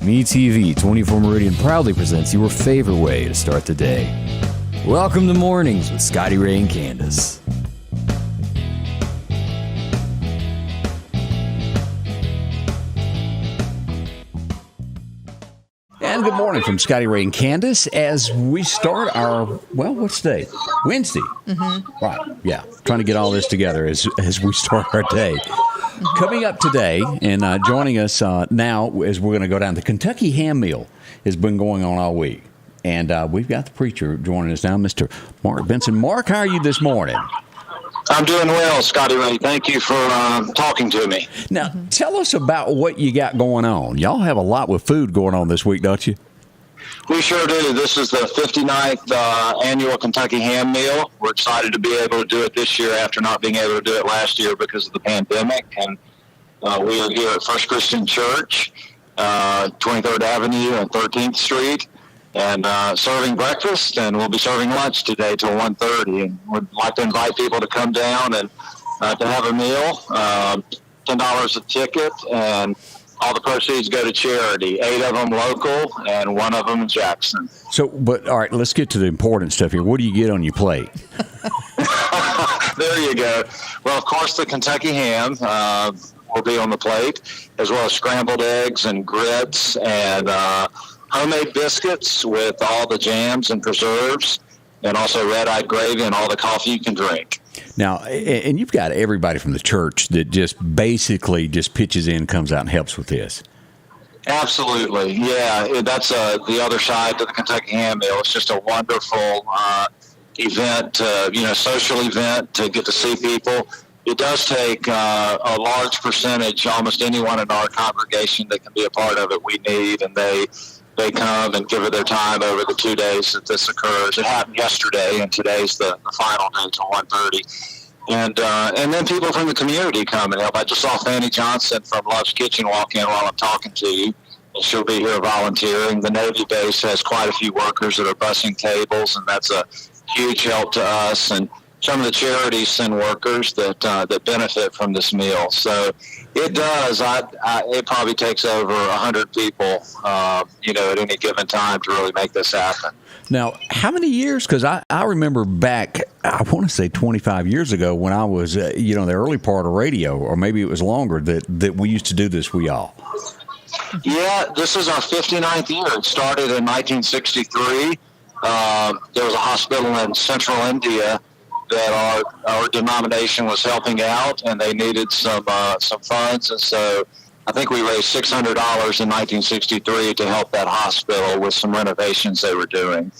MeTV 24 Meridian proudly presents your favorite way to start the day. Welcome to Mornings with Scotty Ray and Candace. And good morning from Scotty Ray and Candace as we start our, what's today? Wednesday. Mm-hmm. Right, yeah. Trying to get all this together as we start our day. Coming up today and joining us now as we're going to go down, the Kentucky Ham Meal has been going on all week. And we've got the preacher joining us now, Mr. Mark Benson. Mark, how are you this morning? I'm doing well, Scotty Ray. Thank you for talking to me. Now, tell us about what you got going on. Y'all have a lot with food going on this week, don't you? We sure do. This is the 59th annual Kentucky Ham Meal. We're excited to be able to do it this year after not being able to do it last year because of the pandemic. And we are here at First Christian Church, 23rd Avenue and 13th Street, and serving breakfast, and we'll be serving lunch today till 1:30. And we'd like to invite people to come down and to have a meal, $10 a ticket, and all the proceeds go to charity. 8 of them local and 1 of them in Jackson. So, but all right, let's get to the important stuff here. What do you get on your plate? There you go. Well, of course, the Kentucky ham will be on the plate, as well as scrambled eggs and grits and homemade biscuits with all the jams and preserves, and also red-eyed gravy and all the coffee you can drink. Now, and you've got everybody from the church that just basically just pitches in, comes out and helps with this. Absolutely. Yeah, that's the other side to the Kentucky Ham Meal. It's just a wonderful event, social event to get to see people. It does take a large percentage, almost anyone in our congregation that can be a part of it, we need, and they come and give it their time over the 2 days that this occurs. It happened yesterday, and today's the final day till 1:30. And then people from the community come and help. I just saw Fanny Johnson from Love's Kitchen walk in while I'm talking to you, and she'll be here volunteering. The Navy base has quite a few workers that are bussing tables, and that's a huge help to us. And some of the charities send workers that benefit from this meal. So it does. It probably takes over 100 people, at any given time to really make this happen. Now, how many years? Because I remember back, I want to say 25 years ago when I was, the early part of radio, or maybe it was longer, that we used to do this, we all. Yeah, this is our 59th year. It started in 1963. There was a hospital in central India that our denomination was helping out, and they needed some funds, and so I think we raised $600 in 1963 to help that hospital with some renovations they were doing.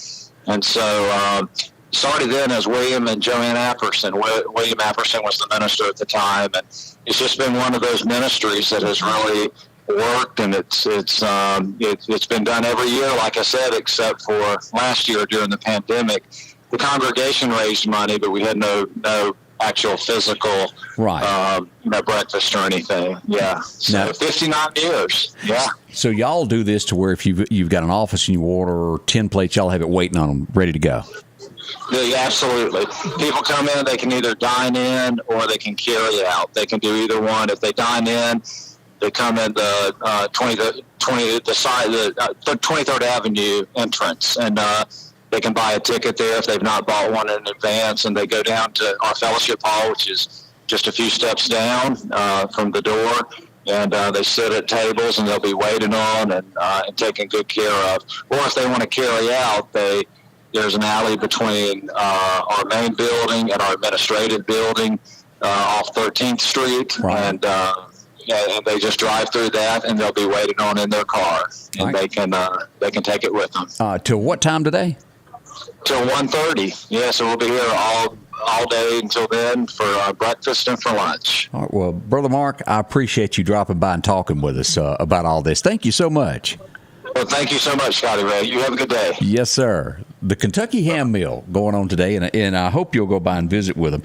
And so started then as William and Joanne Apperson. William Apperson was the minister at the time, and it's just been one of those ministries that has really worked, and it's been done every year, like I said, except for last year during the pandemic. The congregation raised money, but we had no actual physical breakfast or anything. Yeah. So 59 years. Yeah. So y'all do this to where if you've got an office and you order 10 plates, y'all have it waiting on them, ready to go. Yeah, absolutely. People come in, they can either dine in or they can carry out. They can do either one. If they dine in, they come in the 23rd Avenue entrance, and they can buy a ticket there if they've not bought one in advance, and they go down to our fellowship hall, which is just a few steps down from the door, and they sit at tables, and they'll be waited on and taken good care of. Or if they want to carry out, there's an alley between our main building and our administrative building off 13th Street, and they just drive through that, and they'll be waited on in their car, and they can take it with them. Till what time today? Till 1:30. Yeah, so we'll be here all day until then for breakfast and for lunch. All right, well, Brother Mark, I appreciate you dropping by and talking with us about all this. Thank you so much. Well, thank you so much, Scotty Ray. You have a good day. Yes, sir. The Kentucky Ham Meal going on today, and I hope you'll go by and visit with them.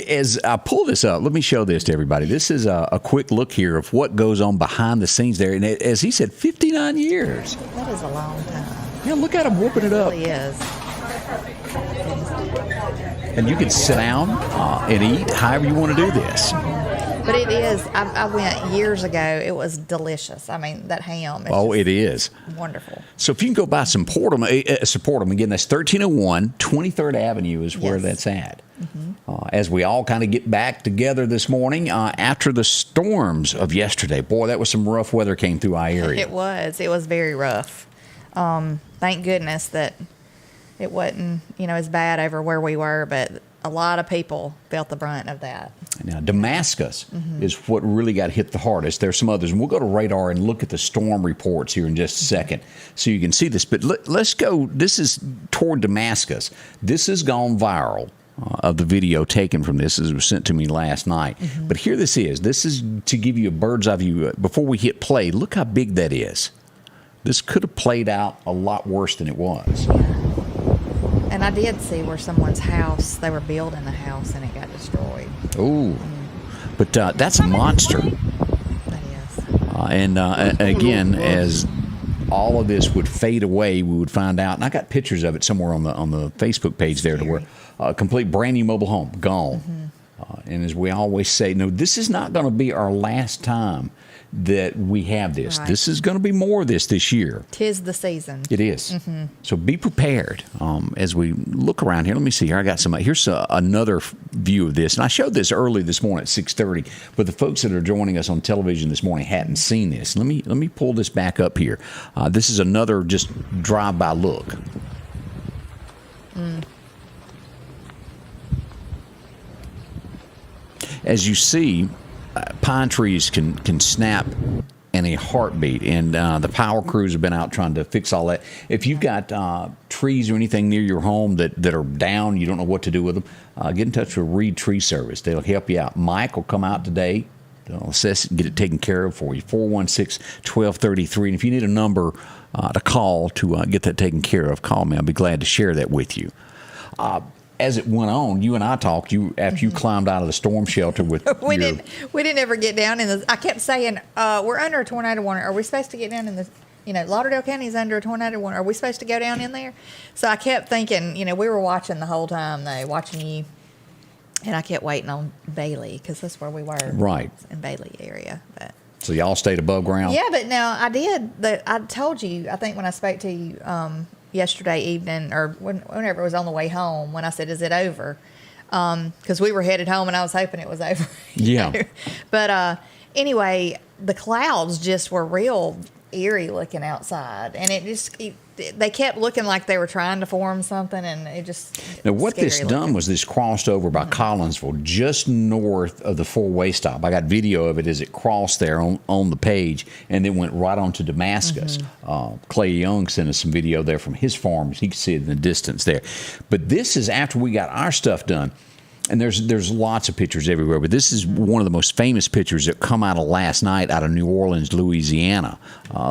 As I pull this up, let me show this to everybody. This is a quick look here of what goes on behind the scenes there. And as he said, 59 years. That is a long time. Yeah, look at him whooping it up. It really is. And you can sit down and eat however you want to do this. But it is. I went years ago. It was delicious. I mean, that ham. It is wonderful. So if you can go by, support them. Support them. Again, that's 1301 23rd Avenue is where that's at. As we all kind of get back together this morning after the storms of yesterday. Boy, that was some rough weather came through our area. It was. It was very rough. Thank goodness that it wasn't, as bad over where we were, but a lot of people felt the brunt of that. Now, Damascus is what really got hit the hardest. There's some others, and we'll go to radar and look at the storm reports here in just a second so you can see this. But let's go. This is toward Damascus. This has gone viral. Of the video taken from this, as it was sent to me last night. But here this is. This is to give you a bird's eye view. Before we hit play, look how big that is. This could have played out a lot worse than it was. And I did see where someone's house, they were building a house and it got destroyed. Ooh. But that's a monster. That is. And again, as all of this would fade away, we would find out. And I got pictures of it somewhere on the Facebook page there to where a complete brand new mobile home gone. And as we always say, no, this is not going to be our last time that we have this. Right. This is going to be more of this year. 'Tis the season. It is. So be prepared as we look around here. Let me see here. I got some. Here's another view of this, and I showed this early this morning at 6:30. But the folks that are joining us on television this morning hadn't seen this. Let me pull this back up here. This is another just drive-by look. As you see, pine trees can snap in a heartbeat, and the power crews have been out trying to fix all that. If you've got trees or anything near your home that are down, you don't know what to do with them, get in touch with Reed Tree Service. They'll help you out. Mike will come out today. They'll assess it and get it taken care of for you. 416-1233. And if you need a number to call to get that taken care of, call me. I'll be glad to share that with you. As it went on, you and I talked. After you climbed out of the storm shelter with we didn't ever get down in the. I kept saying, "We're under a tornado warning. Are we supposed to get down in the? Lauderdale County is under a tornado warning. Are we supposed to go down in there?" So I kept thinking, we were watching the whole time, though, watching you, and I kept waiting on Bailey because that's where we were, right in Bailey area. But so y'all stayed above ground. Yeah, but no, I did. I told you. I think when I spoke to you. Yesterday evening or whenever it was on the way home when I said, is it over? Because we were headed home and I was hoping it was over. Yeah. But anyway, the clouds just were real eerie looking outside. And they kept looking like they were trying to form something, and it just... Now, what this done was this crossed over by Collinsville, just north of the four-way stop. I got video of it as it crossed there on the page, and then went right on to Damascus. Clay Young sent us some video there from his farm. He could see it in the distance there. But this is after we got our stuff done. And there's lots of pictures everywhere, but this is one of the most famous pictures that come out of last night out of New Orleans, Louisiana.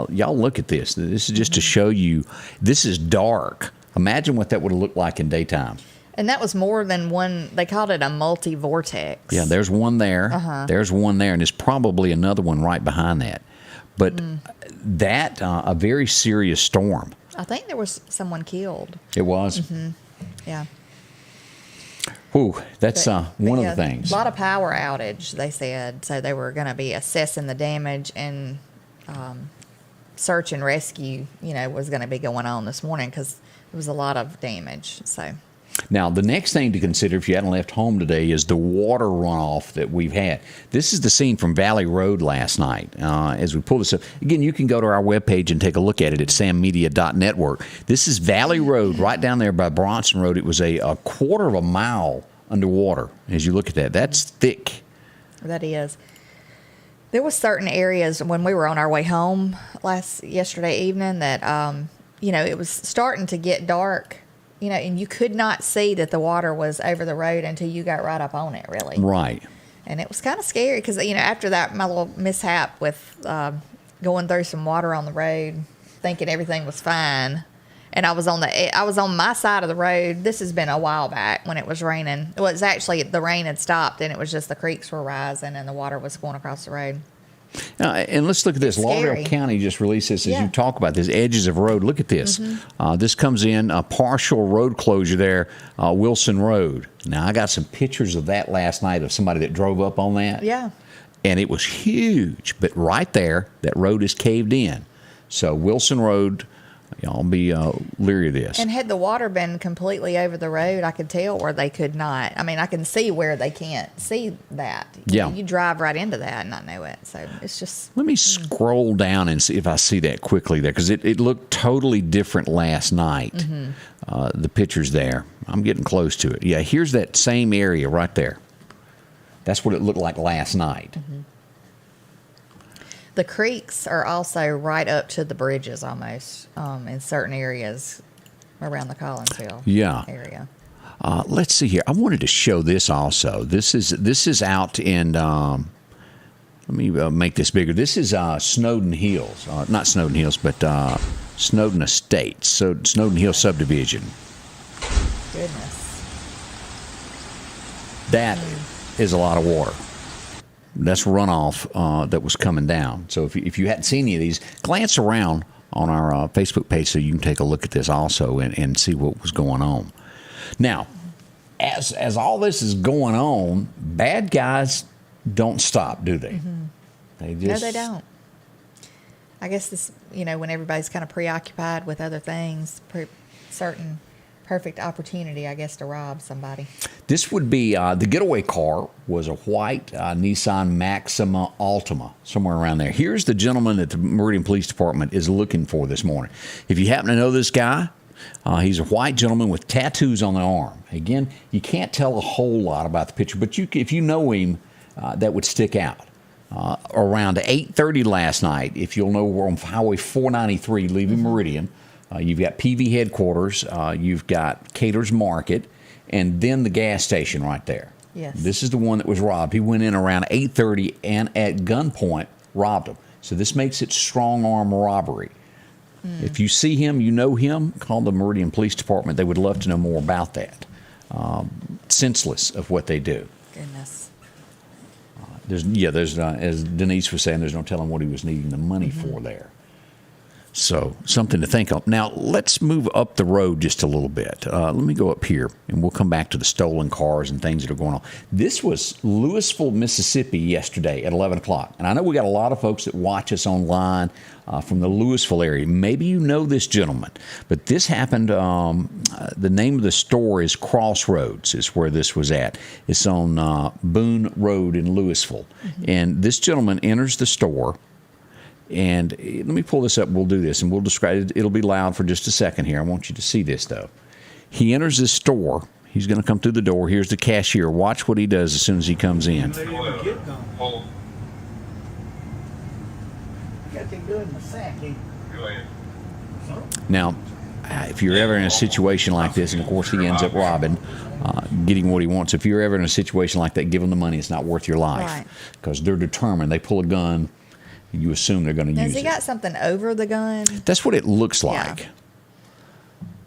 Y'all look at this. This is just to show you this is dark. Imagine what that would have looked like in daytime. And that was more than one. They called it a multi-vortex. Yeah, there's one there. There's one there, and there's probably another one right behind that. But that, a very serious storm. I think there was someone killed. It was? Yeah. Ooh, that's one of the things. A lot of power outage, they said. So they were going to be assessing the damage, and search and rescue, was going to be going on this morning because there was a lot of damage. So now, the next thing to consider if you hadn't left home today is the water runoff that we've had. This is the scene from Valley Road last night. As we pull this up, again, you can go to our webpage and take a look at it at sammedia.network. This is Valley Road right down there by Bronson Road. It was a quarter of a mile underwater as you look at that. That's thick. That is. There was certain areas when we were on our way home yesterday evening that, it was starting to get dark. And you could not see that the water was over the road until you got right up on it, really. Right. And it was kind of scary because, after that, my little mishap with going through some water on the road, thinking everything was fine. And I was on my side of the road. This has been a while back when it was raining. Well, it's actually the rain had stopped, and it was just the creeks were rising and the water was going across the road. And let's look at this. Lauderdale County just released this as you talk about this, edges of road. Look at this. This comes in a partial road closure there, Wilson Road. Now, I got some pictures of that last night of somebody that drove up on that. Yeah. and it was huge. But right there, that road is caved in. So Wilson Road, y'all be leery of this. And had the water been completely over the road, I could tell where they could not. I mean, I can see where they can't see that. Yeah. You drive right into that and not know it. So it's just... Let me scroll down and see if I see that quickly there, because it looked totally different last night. The pictures there. I'm getting close to it. Yeah, here's that same area right there. That's what it looked like last night. The creeks are also right up to the bridges almost in certain areas around the Collinsville area. Let's see here. I wanted to show this also. This is out in. Let me make this bigger. This is Snowden Hills, not Snowden Hills, but Snowden Estates. So Snowden Hill subdivision. Goodness. That is a lot of water. That's runoff that was coming down. So if you hadn't seen any of these, glance around on our Facebook page so you can take a look at this also and see what was going on. Now, as all this is going on, bad guys don't stop, do they? They just, No, they don't. I guess this, when everybody's kind of preoccupied with other things, certain perfect opportunity, I guess, to rob somebody. This would be the getaway car was a white Nissan Maxima Altima, somewhere around there. Here's the gentleman that the Meridian Police Department is looking for this morning. If you happen to know this guy, he's a white gentleman with tattoos on the arm. Again, you can't tell a whole lot about the picture, but if you know him, that would stick out. Around 8:30 last night, if you'll know, we're on Highway 493 leaving Meridian. You've got PV headquarters, you've got Cater's Market, and then the gas station right there. Yes. This is the one that was robbed. He went in around 8:30 and at gunpoint robbed him. So this makes it strong arm robbery. If you see him, you know him, call the Meridian Police Department. They would love to know more about that. Senseless of what they do. Goodness. There's as Denise was saying, there's no telling what he was needing the money for there. So something to think of. Now, let's move up the road just a little bit. Let me go up here, and we'll come back to the stolen cars and things that are going on. This was Louisville, Mississippi yesterday at 11 o'clock. And I know we got a lot of folks that watch us online from the Louisville area. Maybe you know this gentleman. But this happened, the name of the store is Crossroads is where this was at. It's on Boone Road in Louisville. And this gentleman enters the store. And let me pull this up. We'll do this, and we'll describe it. It'll be loud for just a second here. I want you to see this, though. He enters this store. He's going to come through the door. Here's the cashier. Watch what he does as soon as he comes in. Now, if you're ever in a situation like this, and of course he ends up robbing, getting what he wants. If you're ever in a situation like that, give them the money. It's not worth your life because they're determined. They pull a gun. You assume they're going to use it. Has he got something over the gun? That's what it looks like. Yeah.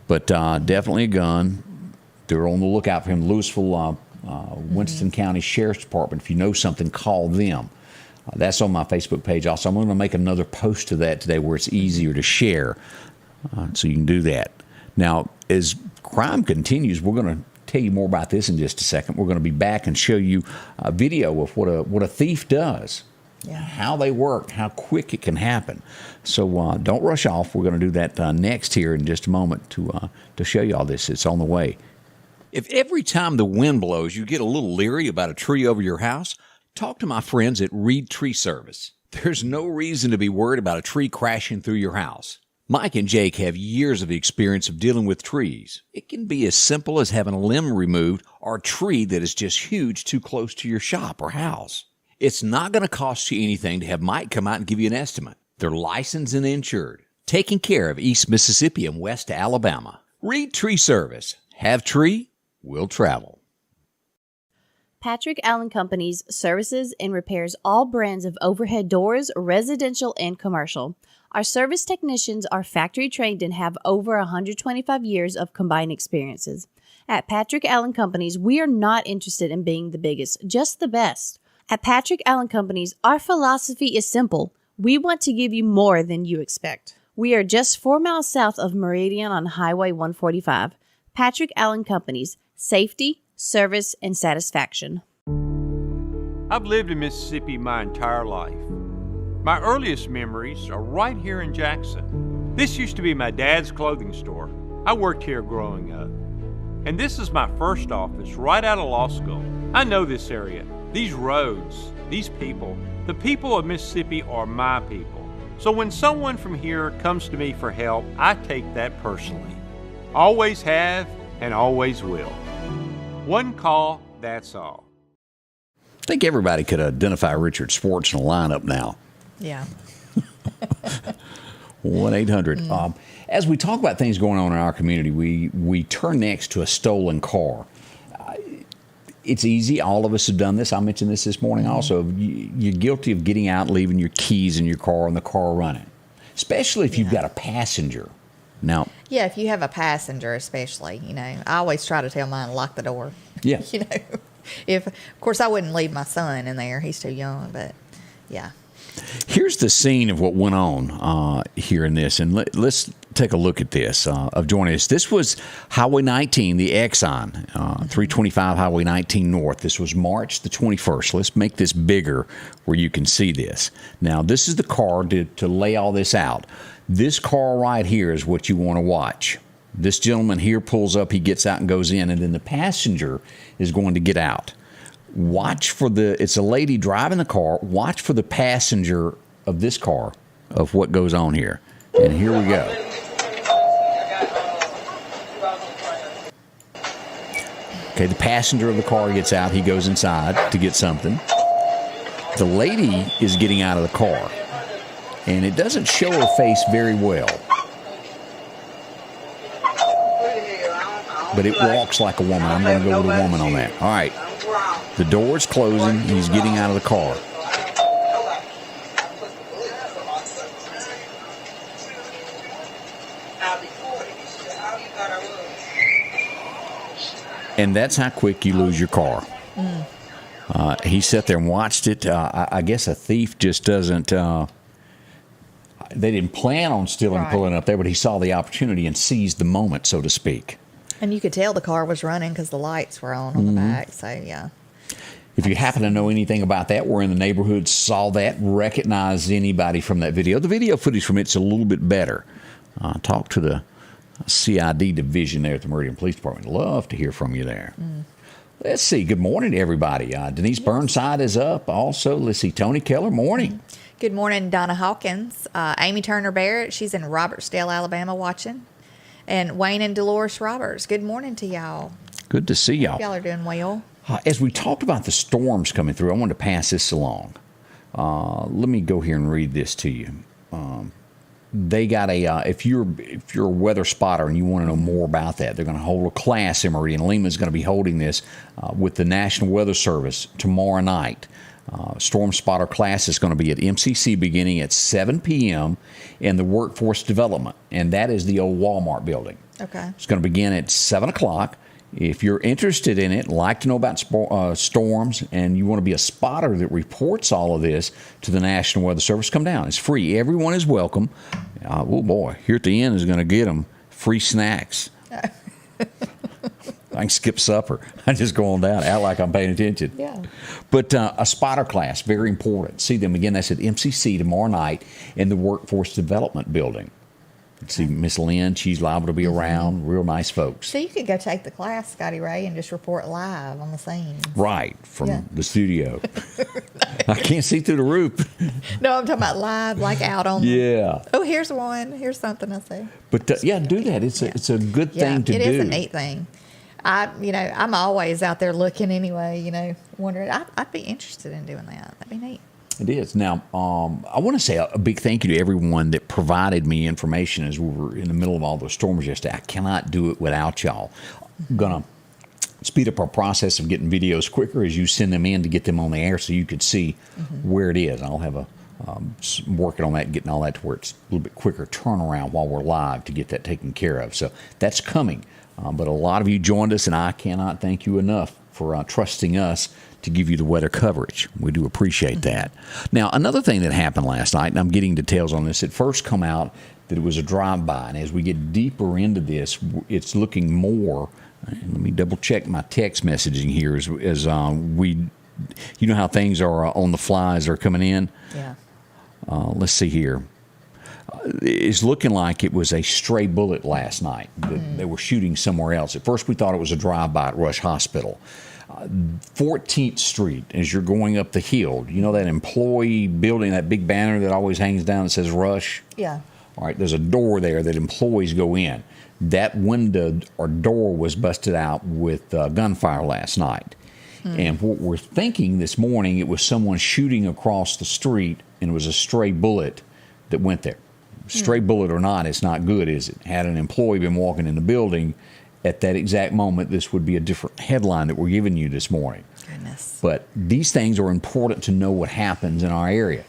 But definitely a gun. They're on the lookout for him. Louisville, Winston County Sheriff's Department. If you know something, call them. That's on my Facebook page also. I'm going to make another post to that today where it's easier to share. So you can do that. Now, as crime continues, we're going to tell you more about this in just a second. We're going to be back and show you a video of what a thief does. Yeah. How they work, how quick it can happen. So don't rush off. We're going to do that next here in just a moment to show you all this. It's on the way. If every time the wind blows you get a little leery about a tree over your house, talk to my friends at Reed Tree Service. There's no reason to be worried about a tree crashing through your house. Mike and Jake have years of experience of dealing with trees. It can be as simple as having a limb removed or a tree that is just huge too close to your shop or house. It's not going to cost you anything to have Mike come out and give you an estimate. They're licensed and insured, taking care of East Mississippi and West Alabama. Reed Tree Service. Have tree, will travel. Patrick Allen Companies services and repairs all brands of overhead doors, residential and commercial. Our service technicians are factory trained and have over 125 years of combined experiences. At Patrick Allen Companies, we are not interested in being the biggest, just the best. At Patrick Allen Companies, our philosophy is simple. We want to give you more than you expect. We are just 4 miles south of Meridian on Highway 145. Patrick Allen Companies, safety, service, and satisfaction. I've lived in Mississippi my entire life. My earliest memories are right here in Jackson. This used to be my dad's clothing store. I worked here growing up. And this is my first office right out of law school. I know this area, these roads, these people. The people of Mississippi are my people. So when someone from here comes to me for help, I take that personally. Always have and always will. One call, that's all. I think everybody could identify Richard Swartz in a lineup now. Yeah. 1-800. As we talk about things going on in our community, we turn next to a stolen car. It's easy. All of us have done this. I mentioned this morning also. You're guilty of getting out, leaving your keys in your car and the car running, especially if you've got a passenger. Now, Yeah, if you have a passenger especially, you know, I always try to tell mine to lock the door. Yeah. You know, of course, I wouldn't leave my son in there. He's too young, but yeah. here's the scene of what went on here in this, and let's take a look at this. Of joining us, this was Highway 19, the Exxon, 325 Highway 19 North. This was March the 21st. Let's make this bigger where you can see this. Now, this is the car to lay all this out. This car right here is what you want to watch. This gentleman here pulls up, he gets out and goes in, and then the passenger is going to get out. Watch for it's a lady driving the car. Watch for the passenger of this car of what goes on here. And here we go. Okay, the passenger of the car gets out. He goes inside to get something. The lady is getting out of the car. And it doesn't show her face very well. But it walks like a woman. I'm going to go with a woman on that. All right. The door's closing. He's getting out of the car. And that's how quick you lose your car. He sat there and watched it. I guess a thief just doesn't... they didn't plan on stealing and pulling up there, but he saw the opportunity and seized the moment, so to speak. And you could tell the car was running because the lights were on the back. So, yeah. If you happen to know anything about that, we're in the neighborhood, saw that, recognize anybody from that video. The video footage from it's a little bit better. Talk to the CID division there at the Meridian Police Department. Love to hear from you there. Let's see. Good morning to everybody. Denise Burnside is up. Also, let's see. Tony Keller, morning. Good morning, Donna Hawkins. Amy Turner Barrett, she's in Robertsdale, Alabama, watching. And Wayne and Dolores Roberts, good morning to y'all. Good to see y'all. Y'all are doing well. As we talked about the storms coming through, I wanted to pass this along. Let me go here and read this to you. They got if you're a weather spotter and you want to know more about that, they're going to hold a class in Meridian. Lima is going to be holding this with the National Weather Service tomorrow night. Storm spotter class is going to be at MCC beginning at 7 p.m. in the Workforce Development, and that is the old Walmart building. Okay. It's going to begin at 7 o'clock. If you're interested in it, like to know about storms, and you want to be a spotter that reports all of this to the National Weather Service, come down. It's free. Everyone is welcome. Oh, boy. Here at the end is going to get them free snacks. I can skip supper. I just go on down, act like I'm paying attention. Yeah. But a spotter class, very important. See them again. That's at MCC tomorrow night in the Workforce Development Building. See Miss Lynn, she's liable to be around. Real nice folks. So you could go take the class, Scotty Ray, and just report live on the scene. Right, from the studio. I can't see through the roof. No, I'm talking about live, like out on. Yeah. Oh, here's one. Here's something I see. But do that. It's a good thing to do. It is a neat thing. I'm always out there looking anyway. Wondering. I'd be interested in doing that. That'd be neat. It is. Now, I want to say a big thank you to everyone that provided me information as we were in the middle of all those storms yesterday. I cannot do it without y'all. I'm going to speed up our process of getting videos quicker as you send them in to get them on the air so you could see where it is. I'll have working on that, getting all that to where it's a little bit quicker turnaround while we're live to get that taken care of. So that's coming. But a lot of you joined us, and I cannot thank you enough for trusting us to give you the weather coverage. We do appreciate that. Now, another thing that happened last night, and I'm getting details on this, it first come out that it was a drive-by, and as we get deeper into this, it's looking more, let me double-check my text messaging here as we you know how things are on the fly as they're coming in. Yeah. Let's see here. It's looking like it was a stray bullet last night. They were shooting somewhere else. At first, we thought it was a drive-by at Rush Hospital. 14th Street, as you're going up the hill, you know that employee building, that big banner that always hangs down that says Rush? Yeah. All right, there's a door there that employees go in. That window or door was busted out with gunfire last night. And what we're thinking this morning, it was someone shooting across the street, and it was a stray bullet that went there. Stray bullet or not, it's not good, is it? Had an employee been walking in the building at that exact moment, this would be a different headline that we're giving you this morning. Goodness. But these things are important to know what happens in our area.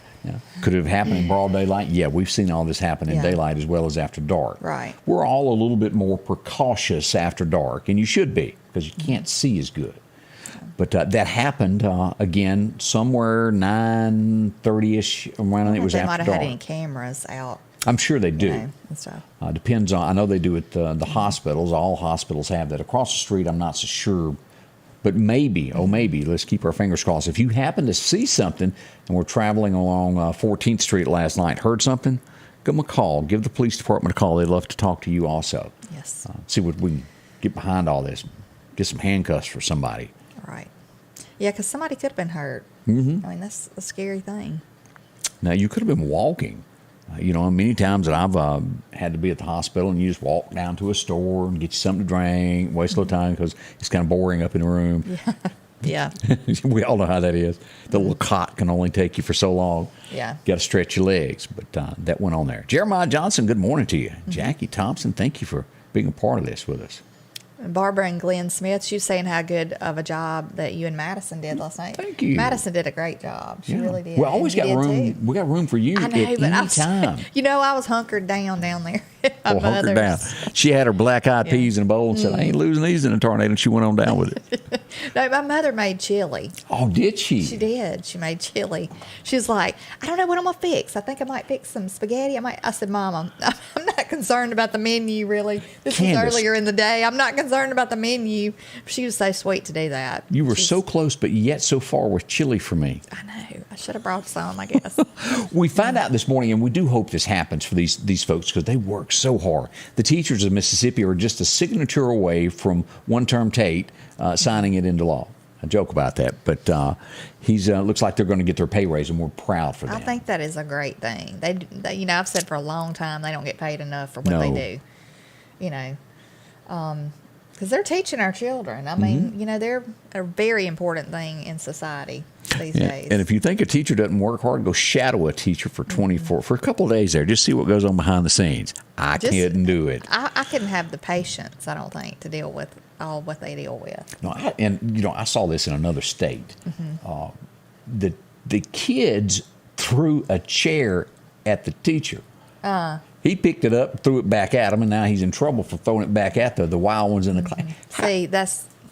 Could it have happened in broad daylight? Yeah, we've seen all this happen in daylight as well as after dark. Right. We're all a little bit more precautious after dark, and you should be, because you can't see as good. But that happened, again, somewhere 9:30-ish, around, I think it was after dark. They might have had any cameras out. I'm sure they do. And stuff. Depends on, I know they do at the hospitals. All hospitals have that. Across the street, I'm not so sure. But maybe, maybe, let's keep our fingers crossed. If you happen to see something, and we're traveling along 14th Street last night, heard something, give them a call. Give the police department a call. They'd love to talk to you also. Yes. See what we can get behind all this. Get some handcuffs for somebody. Right. Yeah, because somebody could have been hurt. I mean, that's a scary thing. Now, you could have been walking. Many times that I've had to be at the hospital, and you just walk down to a store and get you something to drink, waste a little time because it's kind of boring up in the room. Yeah. We all know how that is. The little cot can only take you for so long. Yeah. Got to stretch your legs. But that went on there. Jeremiah Johnson, good morning to you. Jackie Thompson, thank you for being a part of this with us. Barbara and Glenn Smith, she was saying how good of a job that you and Madison did last night. Thank you. Madison did a great job. She really did. We always And got you did room. too. We got room for you I know, at but any time. I was hunkered down there. Well, hunkered down. She had her black-eyed peas in a bowl and said, I ain't losing these in a tornado, and she went on down with it. No, my mother made chili. Oh, did she? She did. She made chili. She was like, I don't know what I'm going to fix. I think I might fix some spaghetti. I said, Mom, I'm not concerned about the menu, really. This Candace. was earlier in the day. I'm not concerned about the menu. She was so sweet to do that. You were so close, but yet so far with chili for me. I know. I should have brought some, I guess. We find out this morning, and we do hope this happens for these folks because they work so hard. The teachers of Mississippi are just a signature away from one-term Tate signing it into law. I joke about that, but he's looks like they're going to get their pay raise, and we're proud for them. I think that is a great thing. They I've said for a long time they don't get paid enough for what they do. Because they're teaching our children. I mean, they're a very important thing in society these days. And if you think a teacher doesn't work hard, go shadow a teacher for 24 for a couple of days there. Just see what goes on behind the scenes. I couldn't do it. I couldn't have the patience, I don't think, to deal with all what they deal with. No, I saw this in another state. The kids threw a chair at the teacher. He picked it up, threw it back at him, and now he's in trouble for throwing it back at the wild ones in the class. See,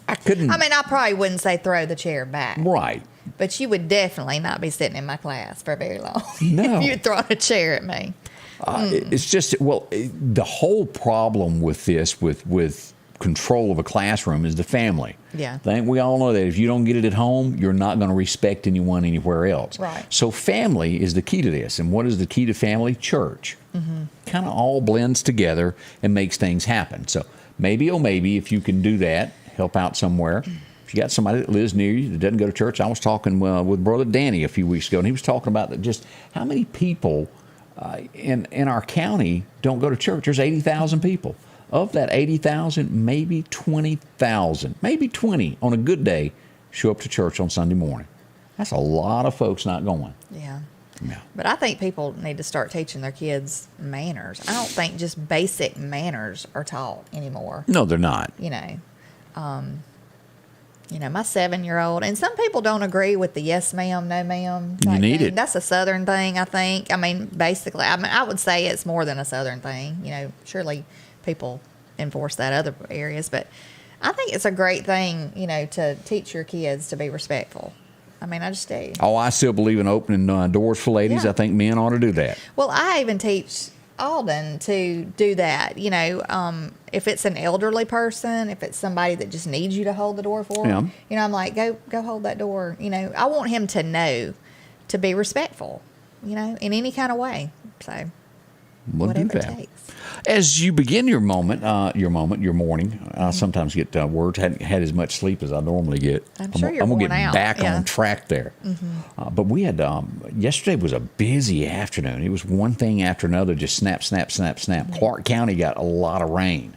I couldn't. I mean, I probably wouldn't say throw the chair back. Right. But you would definitely not be sitting in my class for very long No. if you had thrown a chair at me. It's just, the whole problem with this, with control of a classroom is the family. Yeah. I think we all know that if you don't get it at home, you're not going to respect anyone anywhere else. Right. So family is the key to this. And what is the key to family? Church. Kind of all blends together and makes things happen. So maybe, if you can do that, help out somewhere. If you got somebody that lives near you that doesn't go to church, I was talking with Brother Danny a few weeks ago, and he was talking about just how many people in our county don't go to church. There's 80,000 people. Of that 80,000, maybe 20,000, maybe 20 on a good day show up to church on Sunday morning. That's a lot of folks not going. Yeah. Yeah. But I think people need to start teaching their kids manners. I don't think just basic manners are taught anymore. No, they're not. My 7-year-old, and some people don't agree with the yes ma'am, no ma'am type You need thing. it. That's a Southern thing, I think. I mean, basically, I would say it's more than a Southern thing. Surely people enforce that other areas, but I think it's a great thing, to teach your kids to be respectful. I mean, I just do. Oh, I still believe in opening doors for ladies. Yeah. I think men ought to do that. Well, I even teach Alden to do that. You know, if it's an elderly person, if it's somebody that just needs you to hold the door for them, you know, I'm like, go hold that door. You know, I want him to know to be respectful, you know, in any kind of way. So whatever it takes. As you begin your morning, I sometimes get words. Hadn't had as much sleep as I normally get. I'm sure you're I'm gonna worn get out. back on track there. But we had yesterday was a busy afternoon. It was one thing after another, just snap, snap, snap, snap. Clark County got a lot of rain.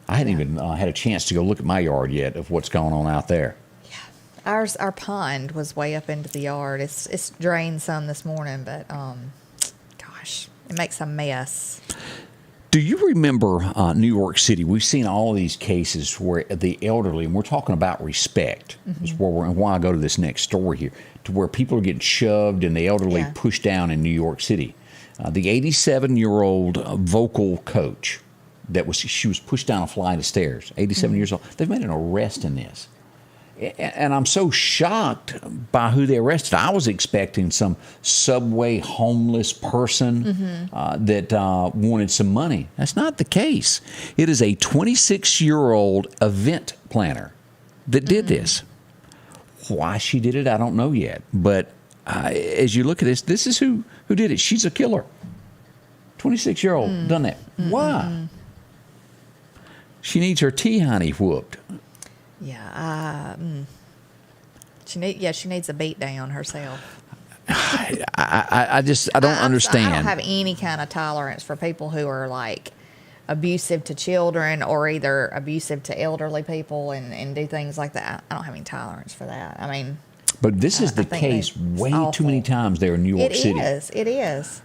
I hadn't even had a chance to go look at my yard yet of what's going on out there. Yeah, our pond was way up into the yard. It's drained some this morning, but gosh, it makes a mess. Do you remember New York City? We've seen all of these cases where the elderly, and we're talking about respect, is why I go to this next story here, to where people are getting shoved and the elderly pushed down in New York City. The 87-year-old vocal coach, she was pushed down a flight of stairs, 87 years old. They've made an arrest in this. And I'm so shocked by who they arrested. I was expecting some subway homeless person that wanted some money. That's not the case. It is a 26-year-old event planner that did this. Why she did it, I don't know yet. But as you look at this is who did it. She's a killer. 26-year-old done that. Why? She needs her honey whooped. Yeah, she needs a beat down herself. I don't understand. I don't have any kind of tolerance for people who are like abusive to children or either abusive to elderly people and do things like that. I don't have any tolerance for that. I mean, but this is the case way too many times there in New York City. It is.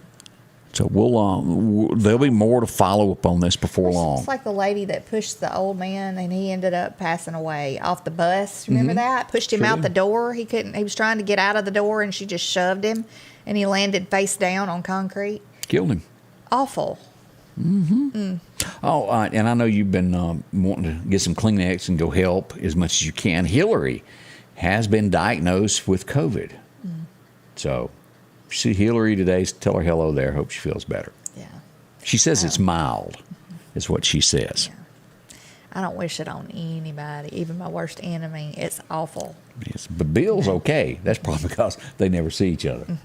So there'll be more to follow up on this before long. It's like the lady that pushed the old man and he ended up passing away off the bus. Remember that? Pushed him out the door. He was trying to get out of the door and she just shoved him and he landed face down on concrete. Killed him. Awful. Oh, and I know you've been wanting to get some Kleenex and go help as much as you can. Hillary has been diagnosed with COVID. So see Hillary today, tell her hello there. Hope she feels better. Yeah. She says it's mild, is what she says. Yeah. I don't wish it on anybody, even my worst enemy. It's awful. Yes, but Bill's okay. That's probably because they never see each other.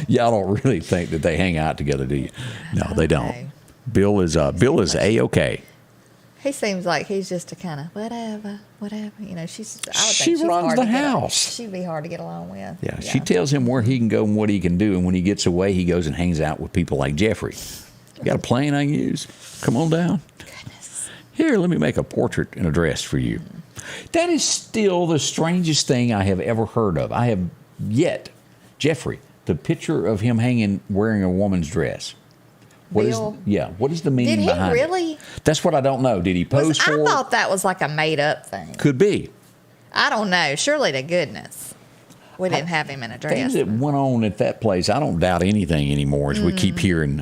y'all don't really think that they hang out together, do you? No, they don't. know. Bill is A-okay. He seems like he's just a kind of whatever. You know, I would think She she's runs hard the to get- house. She'd be hard to get along with. Yeah, she tells him where he can go and what he can do, and when he gets away, he goes and hangs out with people like Jeffrey. You got a plane I can use? Come on down. Goodness. Here, let me make a portrait and a dress for you. That is still the strangest thing I have ever heard of. I have yet, Jeffrey, the picture of him wearing a woman's dress. What is the meaning behind it? Did he really? That's what I don't know. Did he pose for I it? thought that was like a made-up thing. Could be. I don't know. Surely to goodness, we didn't have him in a dress. Things that went on at that place, I don't doubt anything anymore as we keep hearing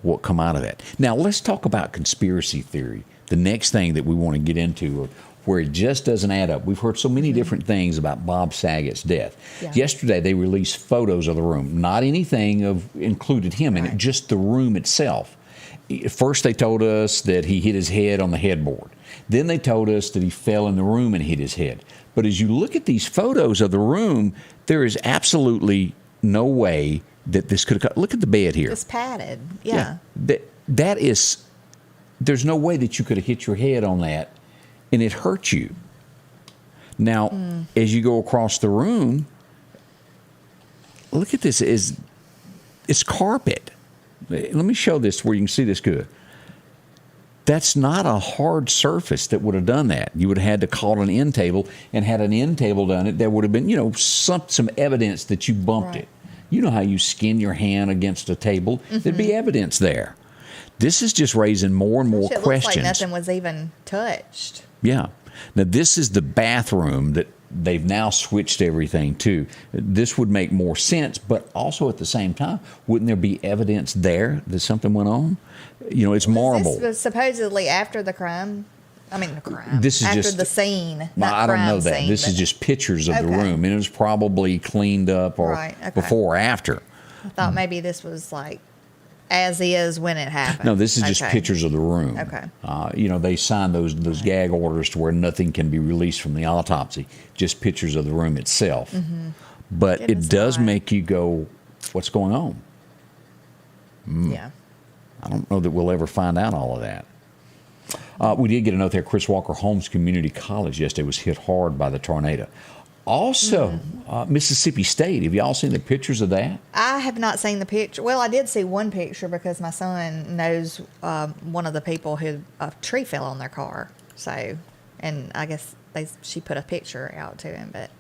what come out of that. Now, let's talk about conspiracy theory. The next thing that we want to get into where it just doesn't add up. We've heard so many different things about Bob Sagets' death. Yeah. Yesterday, they released photos of the room. Not anything included him in it, just the room itself. First, they told us that he hit his head on the headboard. Then they told us that he fell in the room and hit his head. But as you look at these photos of the room, there is absolutely no way that this could have... Look at the bed here. It's padded. Yeah. That is... There's no way that you could have hit your head on that and it hurt you. Now, as you go across the room, look at this. It's carpet. Let me show this where you can see this good. That's not a hard surface that would have done that. You would have had to call an end table, and had an end table done it, there would have been, some evidence that you bumped it. You know how you skin your hand against a table. There'd be evidence there. This is just raising more and more questions. Looks like nothing was even touched. Yeah. Now, this is the bathroom that they've now switched everything to. This would make more sense, but also at the same time, wouldn't there be evidence there that something went on? It's marble. This was supposedly after the crime. I mean, the crime. This is after just the scene. I don't know that. This is just pictures of the room, and it was probably cleaned up or before or after. I thought maybe this was like as is when it happened. No, this is just Okay. pictures of the room. Okay. They signed those gag orders to where nothing can be released from the autopsy, just pictures of the room itself. But Goodness it does alive. make you go, what's going on? Yeah. I don't know that we'll ever find out all of that. We did get a note there. Chris Walker Holmes Community College yesterday was hit hard by the tornado. Also, Mississippi State. Have y'all seen the pictures of that? I have not seen the picture. Well, I did see one picture because my son knows one of the people who a tree fell on their car. So, and I guess she put a picture out to him. But,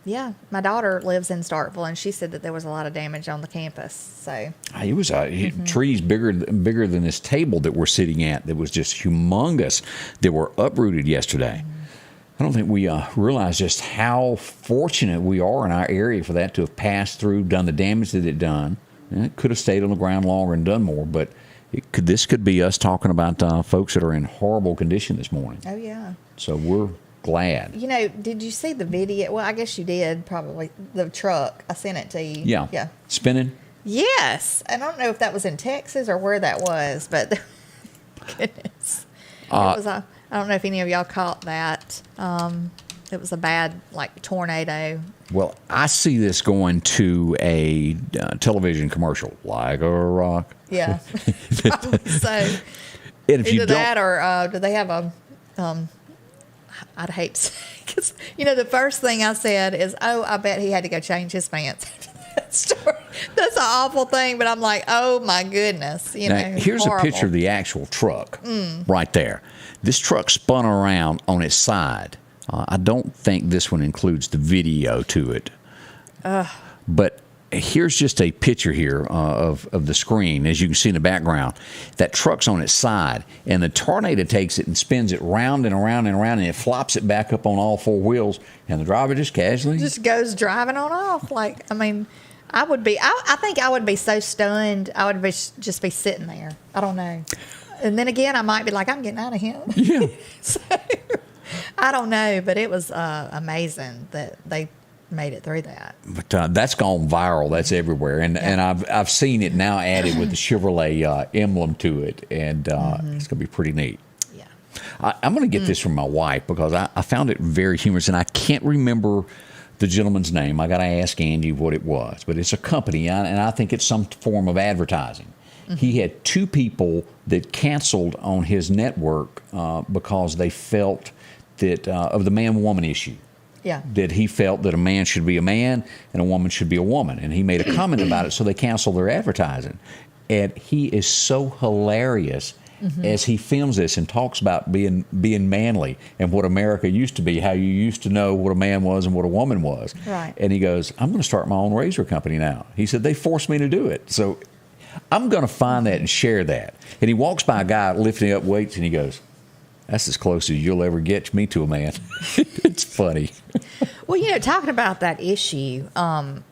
yeah, my daughter lives in Starkville, and she said that there was a lot of damage on the campus. So It was trees bigger than this table that we're sitting at that was just humongous that were uprooted yesterday. I don't think we realize just how fortunate we are in our area for that to have passed through, done the damage that it done. And it could have stayed on the ground longer and done more, but this could be us talking about folks that are in horrible condition this morning. Oh, yeah. So we're glad. You know, did you see the video? Well, I guess you did, probably. The truck. I sent it to you. Yeah. Yeah. Spinning? Yes. I don't know if that was in Texas or where that was, but goodness. It was I don't know if any of y'all caught that. It was a bad, tornado. Well, I see this going to a television commercial, like a rock. Yeah. Probably so. And if you Either don't, that or do they have a, I'd hate to say, because, the first thing I said is, oh, I bet he had to go change his pants after that story. That's an awful thing, but I'm like, oh, my goodness. now, here's horrible. a picture of the actual truck right there. This truck spun around on its side. I don't think this one includes the video to it. But here's just a picture here of the screen. As you can see in the background, that truck's on its side, and the tornado takes it and spins it round and around and around, and it flops it back up on all four wheels, and the driver just casually... Just goes driving on off. I think I would be so stunned, I would just be sitting there. I don't know. And then again, I might be like, I'm getting out of here. Yeah. So, I don't know, but it was amazing that they made it through that. But that's gone viral. That's everywhere, and I've seen it now added with the Chevrolet emblem to it, and it's going to be pretty neat. Yeah. I'm going to get this from my wife because I found it very humorous, and I can't remember the gentleman's name. I got to ask Angie what it was, but it's a company, and I think it's some form of advertising. He had two people that canceled on his network because they felt that of the man-woman issue. Yeah. That he felt that a man should be a man and a woman should be a woman. And he made a comment about it, so they canceled their advertising. And he is so hilarious as he films this and talks about being manly and what America used to be, how you used to know what a man was and what a woman was. Right. And he goes, I'm going to start my own razor company now. He said, they forced me to do it. So I'm going to find that and share that. And he walks by a guy lifting up weights, and he goes, that's as close as you'll ever get me to a man. It's funny. Well, talking about that issue, don't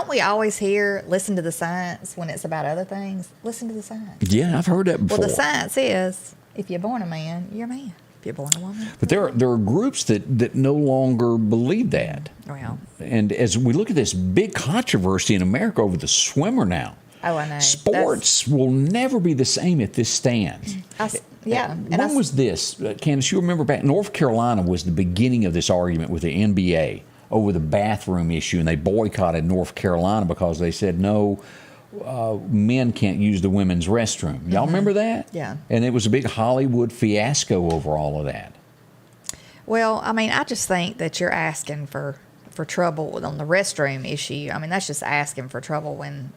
we always hear, listen to the science when it's about other things? Listen to the science. Yeah, I've heard that before. Well, the science is, if you're born a man, you're a man. If you're born a woman. But there are groups that no longer believe that. Well. And as we look at this big controversy in America over the swimmer now, Oh, I know. sports will never be the same if this stands. When was this? Candace, you remember back, North Carolina was the beginning of this argument with the NBA over the bathroom issue, and they boycotted North Carolina because they said, no, men can't use the women's restroom. Y'all remember that? Yeah. And it was a big Hollywood fiasco over all of that. Well, I just think that you're asking for trouble on the restroom issue. That's just asking for trouble when,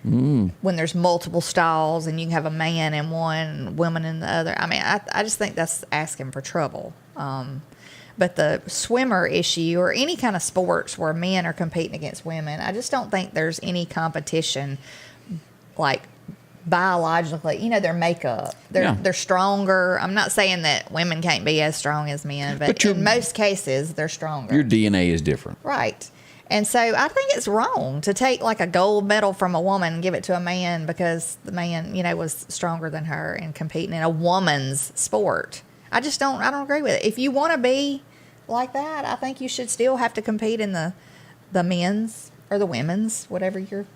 when there's multiple stalls and you can have a man in one and women in the other. I just think that's asking for trouble. But the swimmer issue or any kind of sports where men are competing against women, I just don't think there's any competition biologically, their makeup. They're stronger. I'm not saying that women can't be as strong as men, but in most cases, they're stronger. Your DNA is different. Right. And so I think it's wrong to take a gold medal from a woman and give it to a man because the man, was stronger than her and competing in a woman's sport. I don't agree with it. If you want to be like that, I think you should still have to compete in the men's or the women's, whatever you're,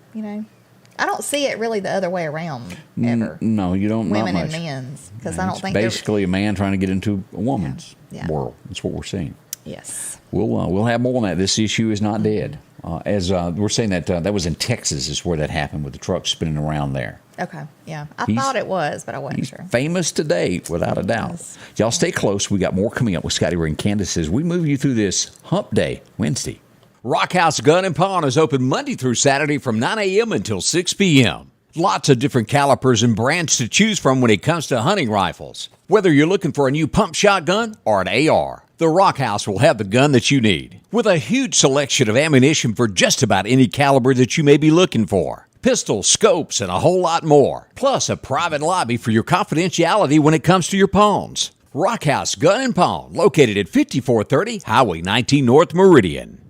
I don't see it really the other way around ever. No, you don't. Women not and much. men's, because I don't It's think basically a man trying to get into a woman's Yeah. world. That's what we're seeing. Yes. We'll have more on that. This issue is not dead. As we're saying that was in Texas is where that happened with the truck spinning around there. Okay. Yeah. I He's- thought it was, but I wasn't He's sure. famous today, without a doubt. Yes. Y'all stay close. We got more coming up with Scotty Ray and Candace as we move you through this Hump Day Wednesday. Rock House Gun and Pawn is open Monday through Saturday from 9 a.m. until 6 p.m. Lots of different calibers and brands to choose from when it comes to hunting rifles. Whether you're looking for a new pump shotgun or an AR, the Rock House will have the gun that you need. With a huge selection of ammunition for just about any caliber that you may be looking for. Pistols, scopes, and a whole lot more. Plus a private lobby for your confidentiality when it comes to your pawns. Rock House Gun and Pawn, located at 5430 Highway 19 North Meridian.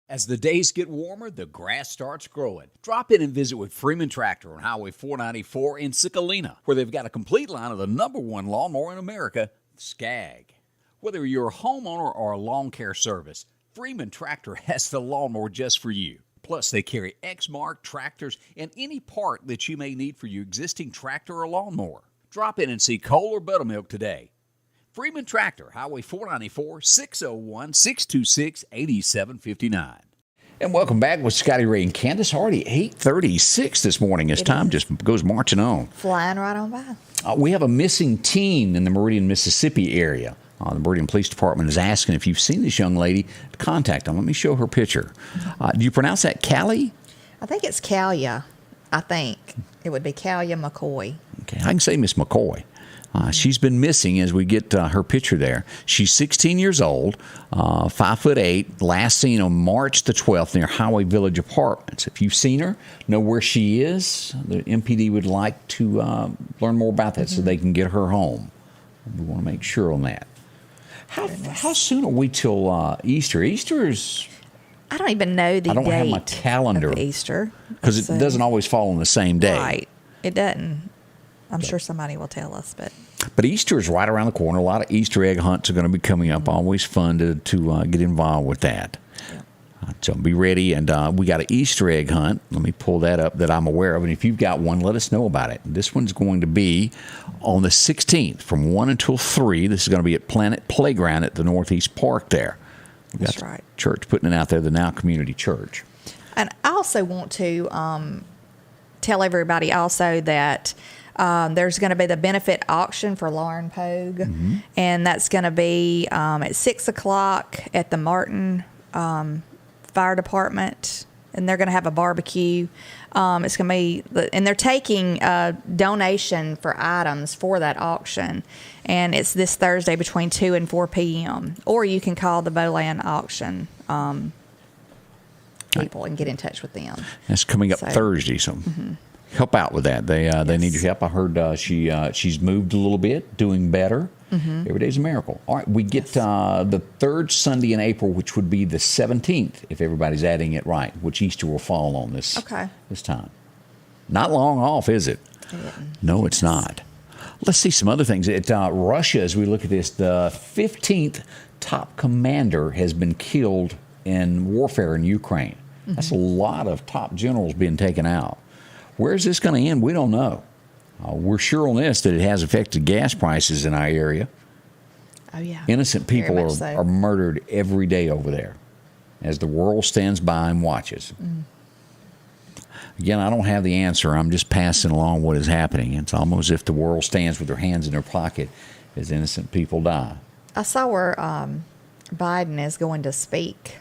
As the days get warmer, the grass starts growing. Drop in and visit with Freeman Tractor on Highway 494 in Sicalina, where they've got a complete line of the #1 lawnmower in America, Skag. Whether you're a homeowner or a lawn care service, Freeman Tractor has the lawnmower just for you. Plus, they carry X-Mark tractors and any part that you may need for your existing tractor or lawnmower. Drop in and see Cole or Buttermilk today. Freeman Tractor, Highway 494, 601-626-8759. And welcome back with Scotty Ray and Candace. Already 8:36 this morning as time just goes marching on. Flying right on by. We have a missing teen in the Meridian, Mississippi area. The Meridian Police Department is asking if you've seen this young lady, to contact them. Let me show her picture. Do you pronounce that Callie? I think it's Calia. I think it would be Calia McCoy. Okay, I can say Miss McCoy. She's been missing as we get her picture there. She's 16 years old, 5'8", last seen on March the 12th near Highway Village Apartments. If you've seen her, know where she is, the MPD would like to learn more about that so they can get her home. We want to make sure on that. How soon are we till Easter? Easter's... I don't even know the date. I don't have my calendar. Of Easter. Because it doesn't always fall on the same day. Right. It doesn't. I'm sure somebody will tell us, but... But Easter is right around the corner. A lot of Easter egg hunts are going to be coming up. Always fun to get involved with that. Yeah. So be ready. And we got an Easter egg hunt. Let me pull that up that I'm aware of. And if you've got one, let us know about it. This one's going to be on the 16th from 1 until 3. This is going to be at Planet Playground at the Northeast Park there. We've That's got right. Church putting it out there, the Now Community Church. And I also want to tell everybody also that there's going to be the benefit auction for Lauren Pogue, and that's going to be at 6 o'clock at the Martin Fire Department, and they're going to have a barbecue. It's going to be, and they're taking a donation for items for that auction, and it's this Thursday between 2 and 4 p.m. Or you can call the Bowland auction people and get in touch with them. That's coming up So- Thursday, so help out with that. They need your help. I heard she's moved a little bit, doing better. Every day's a miracle. All right, we get the third Sunday in April, which would be the 17th, if everybody's adding it right, which Easter will fall on this time. Not long off, is it? No, it's not. Let's see some other things. At Russia, as we look at this, the 15th top commander has been killed in warfare in Ukraine. That's a lot of top generals being taken out. Where's this going to end? We don't know. We're sure on this that it has affected gas prices in our area. Oh, yeah. Innocent Very people much so. are murdered every day over there as the world stands by and watches. Again, I don't have the answer. I'm just passing along what is happening. It's almost as if the world stands with their hands in their pocket as innocent people die. I saw where Biden is going to speak.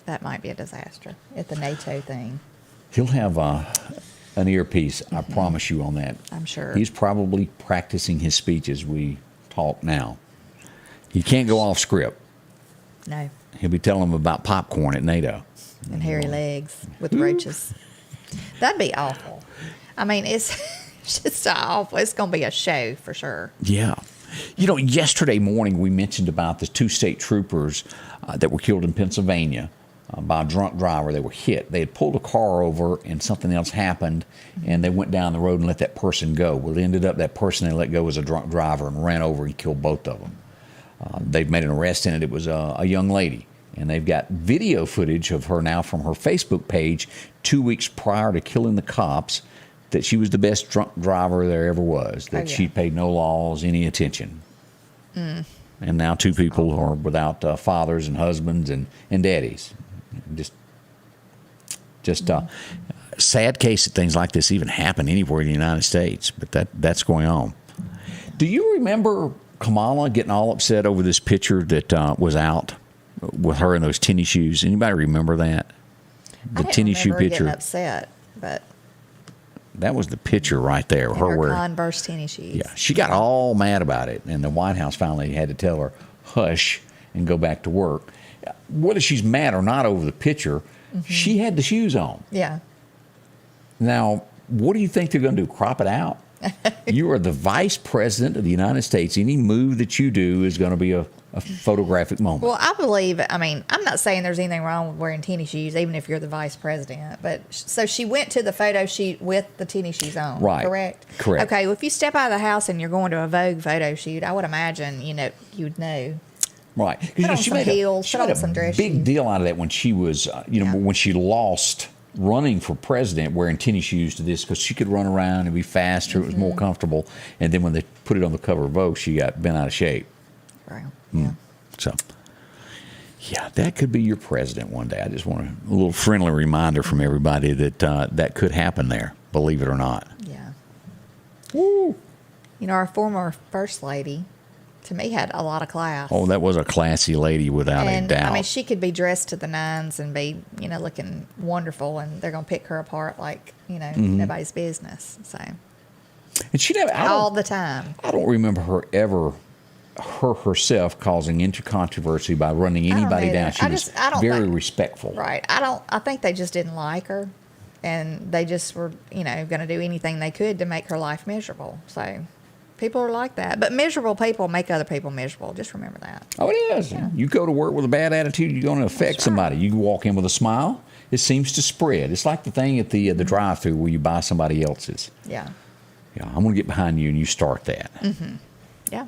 That might be a disaster at the NATO thing. He'll have an earpiece, I promise you on that. I'm sure. He's probably practicing his speech as we talk now. He can't go off script. No. He'll be telling them about popcorn at NATO. And hairy legs with roaches. That'd be awful. I mean, it's just awful. It's going to be a show for sure. Yeah. You know, yesterday morning we mentioned about the 2 state troopers that were killed in Pennsylvania by a drunk driver. They were hit. They had pulled a car over and something else happened, and they went down the road and let that person go. Well, it ended up that person they let go was a drunk driver and ran over and killed both of them. They've made an arrest in it. It was a young lady And they've got video footage of her now from her Facebook page 2 weeks prior to killing the cops, that she was the best drunk driver there ever was, that she paid no laws any attention. And now 2 people are without fathers and husbands and daddies. Just sad case that things like this even happen anywhere in the United States, but that's going on. Do you remember Kamala getting all upset over this picture that was out with her in those tennis shoes? Anybody remember that? The tennis shoe picture. Getting upset, but that was the picture right there. Her Converse tennis shoes. Yeah, she got all mad about it, and the White House finally had to tell her, hush, and go back to work. Whether she's mad or not over the picture, she had the shoes on. Yeah. Now, what do you think they're going to do? Crop it out? You are the vice president of the United States. Any move that you do is going to be a photographic moment. Well, I believe, I'm not saying there's anything wrong with wearing tennis shoes, even if you're the vice president. But so she went to the photo shoot with the tennis shoes on, right? Correct. Okay, well, if you step out of the house and you're going to a Vogue photo shoot, I would imagine, you'd know. Right. Put on some heels, put on some dress big shoes. deal out of that when she was, when she lost running for president, wearing tennis shoes to this, because she could run around and be faster. It was more comfortable. And then when they put it on the cover of Vogue, she got bent out of shape. Right. Yeah. So, yeah, that could be your president one day. I just want a little friendly reminder from everybody that that could happen there, believe it or not. Yeah. Woo. Our former first lady, to me, had a lot of class. Oh, that was a classy lady without a doubt. She could be dressed to the nines and be, looking wonderful, and they're going to pick her apart like, nobody's business. So, and she never all the time. I don't remember her herself causing into controversy by running anybody down. She was very respectful. Right. I think they just didn't like her, and they just were, going to do anything they could to make her life miserable. So people are like that. But miserable people make other people miserable. Just remember that. Oh, it is. Yeah. You go to work with a bad attitude, you're going to affect somebody. You walk in with a smile, it seems to spread. It's like the thing at the drive-thru where you buy somebody else's. Yeah. Yeah, I'm going to get behind you and you start that. Mm-hmm. Yeah.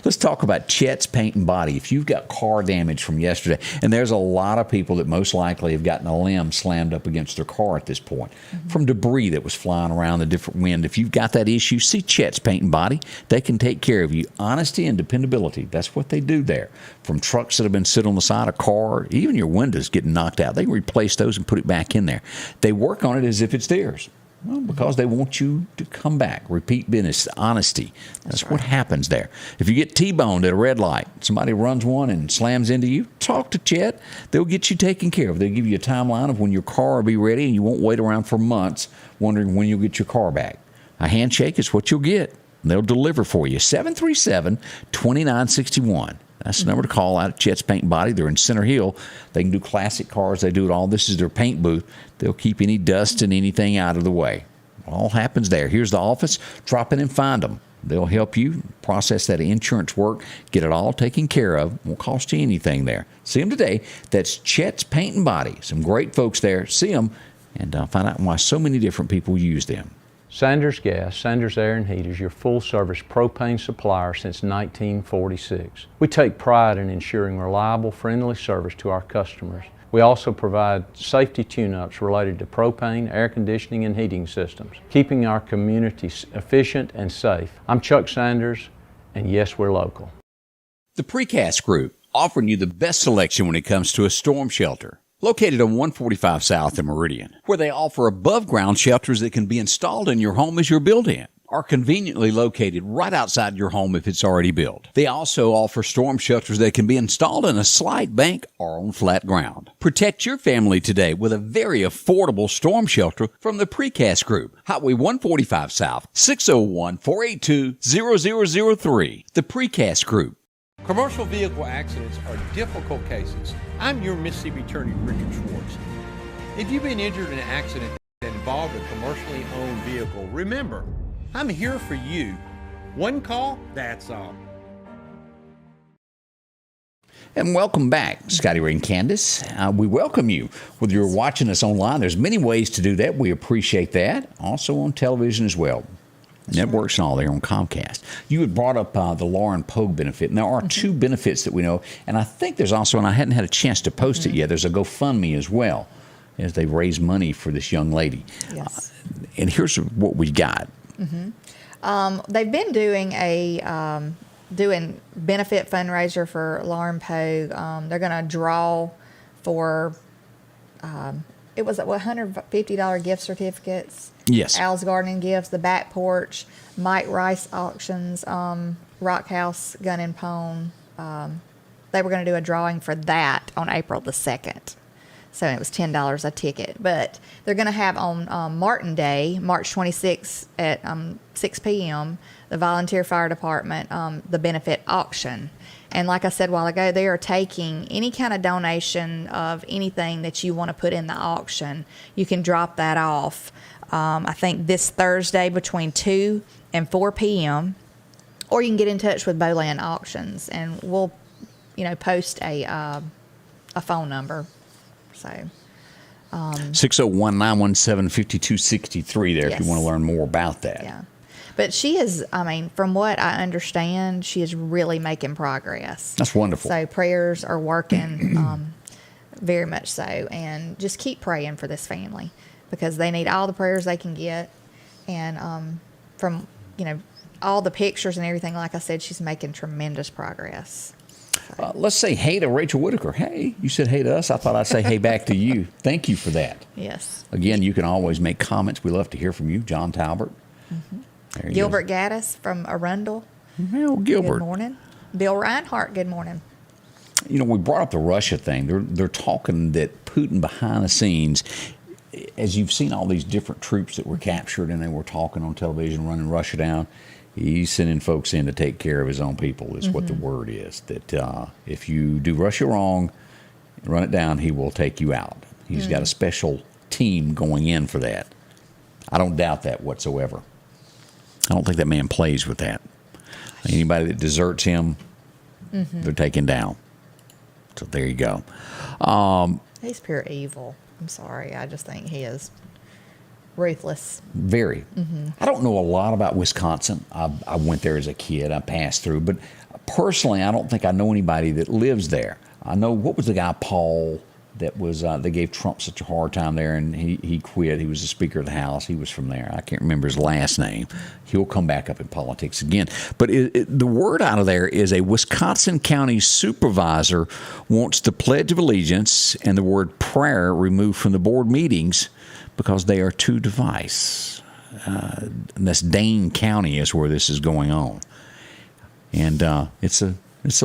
Let's talk about Chet's Paint and Body. If you've got car damage from yesterday, and there's a lot of people that most likely have gotten a limb slammed up against their car at this point, from debris that was flying around, the different wind. If you've got that issue, see Chet's Paint and Body. They can take care of you. Honesty and dependability, that's what they do there. From trucks that have been sitting on the side of a car, even your windows getting knocked out, they can replace those and put it back in there. They work on it as if it's theirs. Well, because they want you to come back. Repeat business, honesty. That's what happens there. If you get T-boned at a red light, somebody runs one and slams into you, talk to Chet. They'll get you taken care of. They'll give you a timeline of when your car will be ready, and you won't wait around for months wondering when you'll get your car back. A handshake is what you'll get. They'll deliver for you. 737-2961. That's the number to call out at Chet's Paint and Body. They're in Center Hill. They can do classic cars. They do it all. This is their paint booth. They'll keep any dust and anything out of the way. It all happens there. Here's the office. Drop in and find them. They'll help you process that insurance work, get it all taken care of. Won't cost you anything there. See them today. That's Chet's Paint and Body. Some great folks there. See them and find out why so many different people use them. Sanders Gas, Sanders Air and Heat is your full-service propane supplier since 1946. We take pride in ensuring reliable, friendly service to our customers. We also provide safety tune-ups related to propane, air conditioning, and heating systems, keeping our community efficient and safe. I'm Chuck Sanders, and yes, we're local. The Precast Group, offering you the best selection when it comes to a storm shelter. Located on 145 South in Meridian, where they offer above-ground shelters that can be installed in your home as you're built-in, or conveniently located right outside your home if it's already built. They also offer storm shelters that can be installed in a slight bank or on flat ground. Protect your family today with a very affordable storm shelter from the Precast Group. Highway 145 South, 601-482-0003. The Precast Group. Commercial vehicle accidents are difficult cases. I'm your Mississippi Attorney, Richard Schwartz. If you've been injured in an accident that involved a commercially owned vehicle, remember, I'm here for you. One call, that's all. And welcome back, Scotty Ray and Candace. We welcome you. Whether you're watching us online, there's many ways to do that. We appreciate that. Also on television as well. Networks and all there on Comcast. You had brought up the Lauren Pogue benefit. And there are two benefits that we know, and I think there's also, and I hadn't had a chance to post it yet, there's a GoFundMe as well, as they raise money for this young lady. Yes. And here's what we got. They've been doing doing benefit fundraiser for Lauren Pogue. They're going to draw for, it was $150 gift certificates. Yes. Al's Gardening Gifts, The Back Porch, Mike Rice Auctions, Rock House Gun and Pawn. They were going to do a drawing for that on April the 2nd. So it was $10 a ticket. But they're going to have on Martin Day, March 26th at 6 p.m., the Volunteer Fire Department, the benefit auction. And like I said a while ago, they are taking any kind of donation of anything that you want to put in the auction. You can drop that off, I think, this Thursday between 2 and 4 p.m. Or you can get in touch with Bowland Auctions, and we'll, post a phone number. So 601-917-5263 there if you want to learn more about that. Yeah. But she is, from what I understand, she is really making progress. That's wonderful. So prayers are working very much so. And just keep praying for this family because they need all the prayers they can get. And from, all the pictures and everything, like I said, she's making tremendous progress. Let's say hey to Rachel Whitaker. Hey, you said hey to us. I thought I'd say hey back to you. Thank you for that. Yes. Again, you can always make comments. We love to hear from you. John Talbert. Mm-hmm. Gilbert Gaddis from Arundel. Well, Gilbert. Good morning. Bill Reinhart, good morning. We brought up the Russia thing. They're talking that Putin behind the scenes, as you've seen all these different troops that were captured and they were talking on television, running Russia down, he's sending folks in to take care of his own people is what the word is. That if you do Russia wrong, run it down, he will take you out. He's got a special team going in for that. I don't doubt that whatsoever. I don't think that man plays with that. Anybody that deserts him, they're taken down. So there you go. He's pure evil. I'm sorry. I just think he is ruthless. Very. I don't know a lot about Wisconsin. I went there as a kid. I passed through. But personally, I don't think I know anybody that lives there. I know, what was the guy, Paul, that was they gave Trump such a hard time there, and he quit. He was the Speaker of the House. He was from there. I can't remember his last name. He'll come back up in politics again. But the word out of there is a Wisconsin County supervisor wants the Pledge of Allegiance and the word prayer removed from the board meetings because they are too diverse. And that's Dane County is where this is going on. And it's a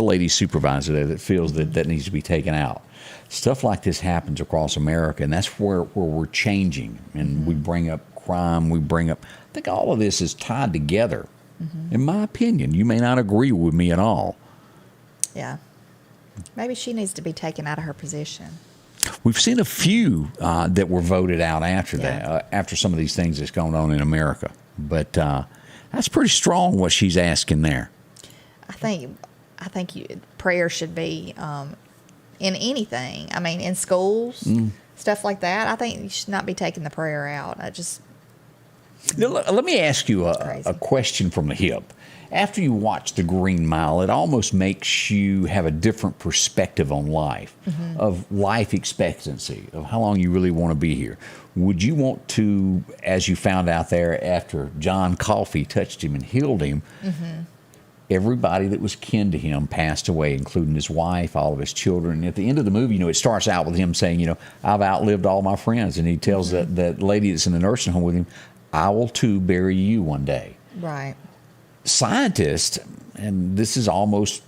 lady supervisor there that feels that needs to be taken out. Stuff like this happens across America, and that's where we're changing. And we bring up crime. I think all of this is tied together, in my opinion. You may not agree with me at all. Yeah. Maybe she needs to be taken out of her position. We've seen a few that were voted out after that, after some of these things that's going on in America. But that's pretty strong what she's asking there. I think prayer should be in anything. I mean, in schools, stuff like that. I think you should not be taking the prayer out. Let me ask you a question from the hip. After you watch The Green Mile, it almost makes you have a different perspective on life, of life expectancy, of how long you really want to be here. Would you want to, as you found out there after John Coffey touched him and healed him, everybody that was kin to him passed away, including his wife, all of his children. And at the end of the movie, it starts out with him saying, I've outlived all my friends. And he tells that lady that's in the nursing home with him, I will too bury you one day. Right. Scientists, and this is almost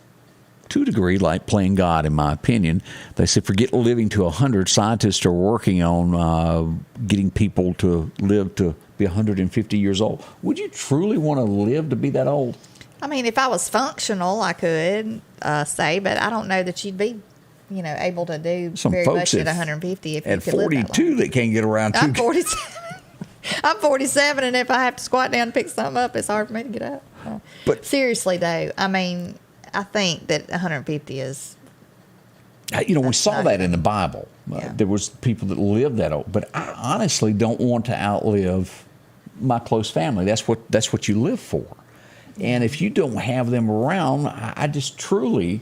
to a degree like playing God, in my opinion, they say forget living to 100. Scientists are working on getting people to live to be 150 years old. Would you truly want to live to be that old? I mean, if I was functional, I could say, but I don't know that you'd be, able to do some very folks much at 150 if you at could live that 42 long. that can't get around. I'm 47. I'm 47, and if I have to squat down and pick something up, it's hard for me to get up. But seriously, though, I mean, I think that 150 is. We saw that in the Bible. There was people that lived that old, but I honestly don't want to outlive my close family. That's what you live for. And if you don't have them around, I just truly.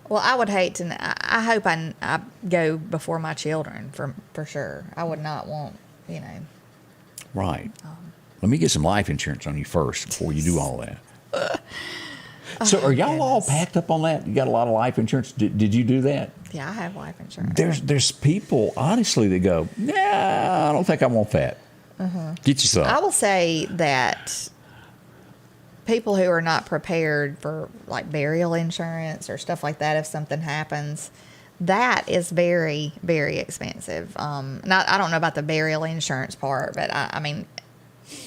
Well, I would hate to. I hope I go before my children for sure. I would not want, Right. Let me get some life insurance on you first before you do all that. So are y'all all packed up on that? You got a lot of life insurance? Did you do that? Yeah, I have life insurance. There's people, honestly, that go, nah, I don't think I want that. Get you some. I will say that people who are not prepared for like burial insurance or stuff like that, if something happens, that is very, very expensive. I don't know about the burial insurance part, but I mean,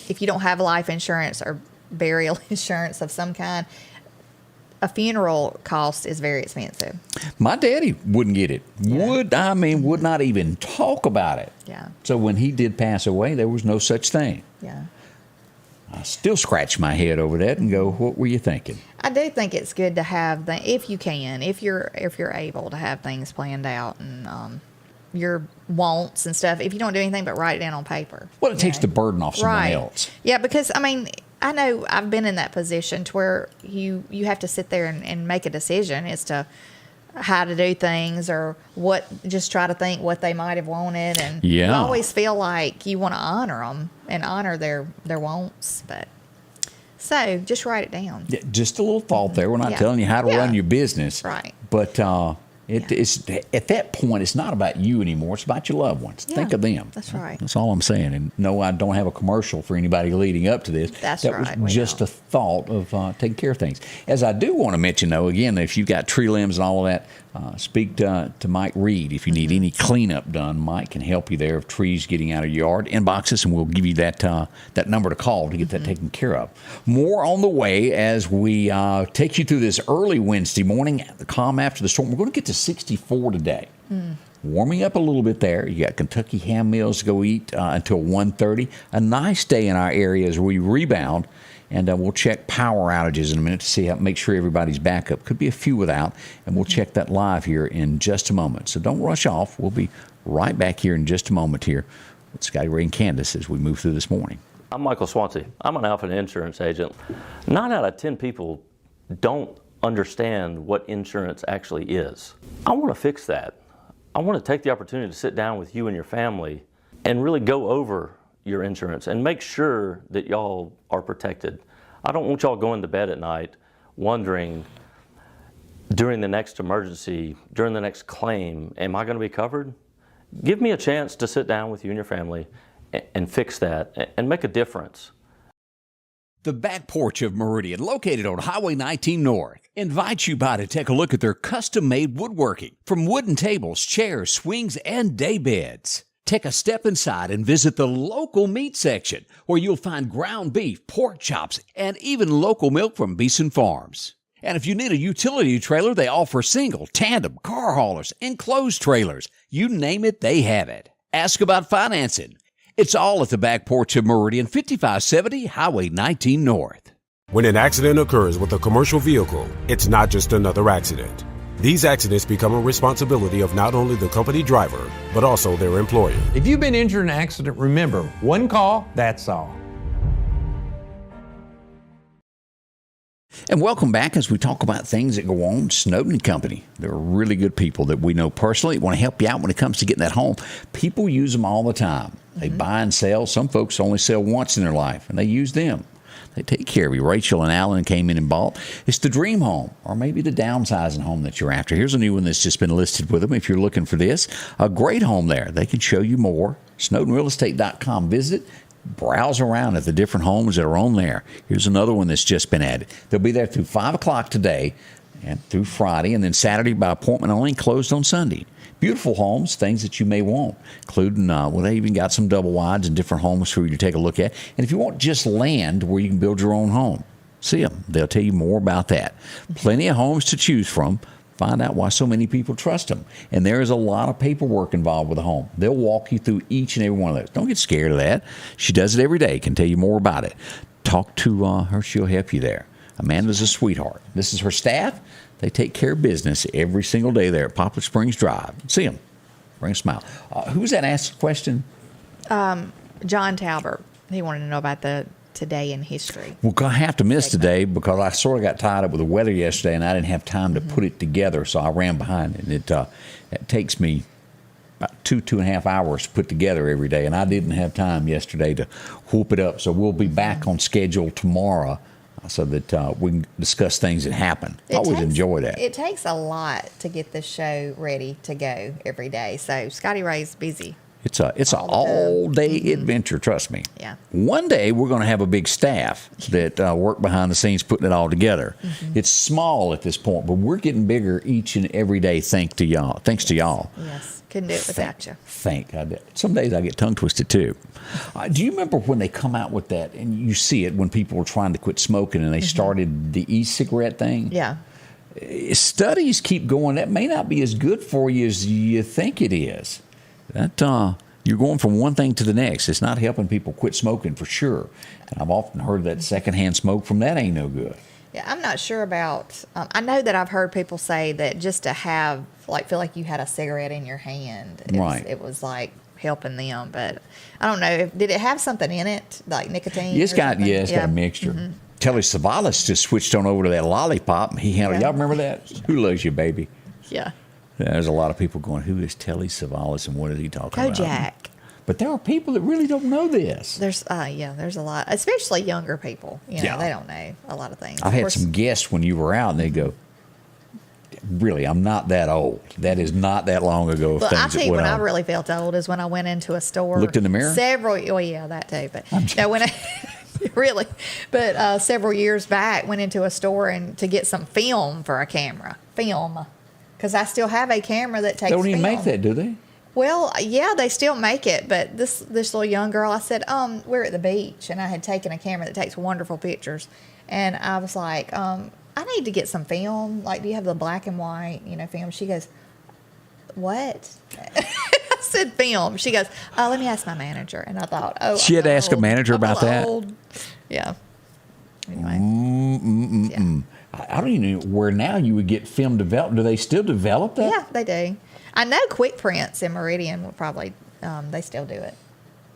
if you don't have life insurance or burial insurance of some kind, a funeral cost is very expensive. My daddy wouldn't get it. Yeah. Would not even talk about it. Yeah. So when he did pass away, there was no such thing. Yeah. I still scratch my head over that and go, what were you thinking? I do think it's good to have if you're able to have things planned out and your wants and stuff. If you don't do anything but write it down on paper. Well, it takes the burden off someone else. Yeah, because I mean, I know I've been in that position to where you have to sit there and make a decision as to how to do things or just try to think what they might have wanted. And you always feel like you want to honor them and honor their wants. But so just write it down. Yeah, just a little thought there. We're not telling you how to run your business. Right. But it's at that point, it's not about you anymore. It's about your loved ones. Yeah, Think of them. that's right. That's all I'm saying. And no, I don't have a commercial for anybody leading up to this. That was just a thought of taking care of things. As I do want to mention, though, again, if you've got tree limbs and all of that, speak to Mike Reed. If you need any cleanup done, Mike can help you there of trees getting out of your yard. Inbox us, and we'll give you that number to call to get that taken care of. More on the way as we take you through this early Wednesday morning, the calm after the storm. We're going to get to 64 today. Warming up a little bit there. You got Kentucky ham meals to go eat until 1:30. A nice day in our area as we rebound. And we'll check power outages in a minute to make sure everybody's back up. Could be a few without, and we'll check that live here in just a moment. So don't rush off. We'll be right back here in just a moment here with Scotty Ray and Candace as we move through this morning. I'm Michael Swansea. I'm an Alpha insurance agent. 9 out of 10 people don't understand what insurance actually is. I want to fix that. I want to take the opportunity to sit down with you and your family and really go over your insurance and make sure that y'all are protected. I don't want y'all going to bed at night wondering during the next emergency, during the next claim, am I going to be covered? Give me a chance to sit down with you and your family and fix that and make a difference. The Back Porch of Meridian, located on Highway 19 North, invites you by to take a look at their custom-made woodworking, from wooden tables, chairs, swings, and day beds. Take a step inside and visit the local meat section, where you'll find ground beef, pork chops, and even local milk from Beeson Farms. And if you need a utility trailer, they offer single, tandem, car haulers, enclosed trailers. You name it, they have it. Ask about financing. It's all at the Back Porch of Meridian, 5570 Highway 19 North. When an accident occurs with a commercial vehicle, it's not just another accident. These accidents become a responsibility of not only the company driver, but also their employer. If you've been injured in an accident, remember, one call, that's all. And welcome back as we talk about things that go on. Snowden & Company. They're really good people that we know personally, want to help you out when it comes to getting that home. People use them all the time. They buy and sell. Some folks only sell once in their life, and they use them. They take care of you. Rachel and Alan came in and bought. It's the dream home, or maybe the downsizing home that you're after. Here's a new one that's just been listed with them. If you're looking for this, a great home there. They can show you more. SnowdenRealEstate.com. Visit, browse around at the different homes that are on there. Here's another one that's just been added. They'll be there through 5 o'clock today and through Friday, and then Saturday by appointment only, closed on Sunday. Beautiful homes, things that you may want, including, they even got some double wides and different homes for you to take a look at. And if you want just land where you can build your own home, see them. They'll tell you more about that. Plenty of homes to choose from. Find out why so many people trust them. And there is a lot of paperwork involved with a home. They'll walk you through each and every one of those. Don't get scared of that. She does it every day, can tell you more about it. Talk to her. She'll help you there. Amanda's a sweetheart. This is her staff. They take care of business every single day there at Poplar Springs Drive. See them. Bring a smile. Who was that asked the question? John Talbert. He wanted to know about the today in history. Well, I have to miss today because I sort of got tied up with the weather yesterday, and I didn't have time to put it together, so I ran behind it. It takes me about 2.5 hours to put together every day, and I didn't have time yesterday to whoop it up. So we'll be back on schedule tomorrow so that we can discuss things that happen. I always enjoy that. It takes a lot to get this show ready to go every day. So Scotty Ray's busy. It's an all-day adventure, trust me. Yeah. One day we're going to have a big staff that work behind the scenes putting it all together. It's small at this point, but we're getting bigger each and every day thanks to y'all. Yes. Couldn't do it without you. Some days I get tongue twisted too. Do you remember when they come out with that, and you see it when people were trying to quit smoking and they started the e-cigarette thing? Yeah. Studies keep going, that may not be as good for you as you think it is. That you're going from one thing to the next. It's not helping people quit smoking for sure. And I've often heard that secondhand smoke from that ain't no good. Yeah, I'm not sure about. I know that I've heard people say that just to have, feel like you had a cigarette in your hand, it was like helping them. But I don't know. Did it have something in it, like nicotine? It's got a mixture. Telly Savalas just switched on over to that lollipop. Y'all remember that? Who loves you, baby? Yeah. There's a lot of people going, who is Telly Savalas and what is he talking about? Kojak. But there are people that really don't know this. There's a lot, especially younger people. They don't know a lot of things. I've had some guests when you were out, and they go, really, I'm not that old. That is not that long ago. Well, I'll tell you when I really felt old is when I went into a store. Looked in the mirror? That too. But several years back, went into a store and to get some film for a camera. Because I still have a camera that takes film. They don't even make that, do they? Well, yeah, they still make it. But this little young girl, I said, we're at the beach. And I had taken a camera that takes wonderful pictures. And I was like, I need to get some film. Like, do you have the black and white, film? She goes, what? I said film. She goes, let me ask my manager. And I thought, she had to ask a manager about that? Yeah. Anyway. Yeah. I don't even know where now you would get film developed. Do they still develop that? Yeah, they do. I know Quick Prints in Meridian will probably, they still do it.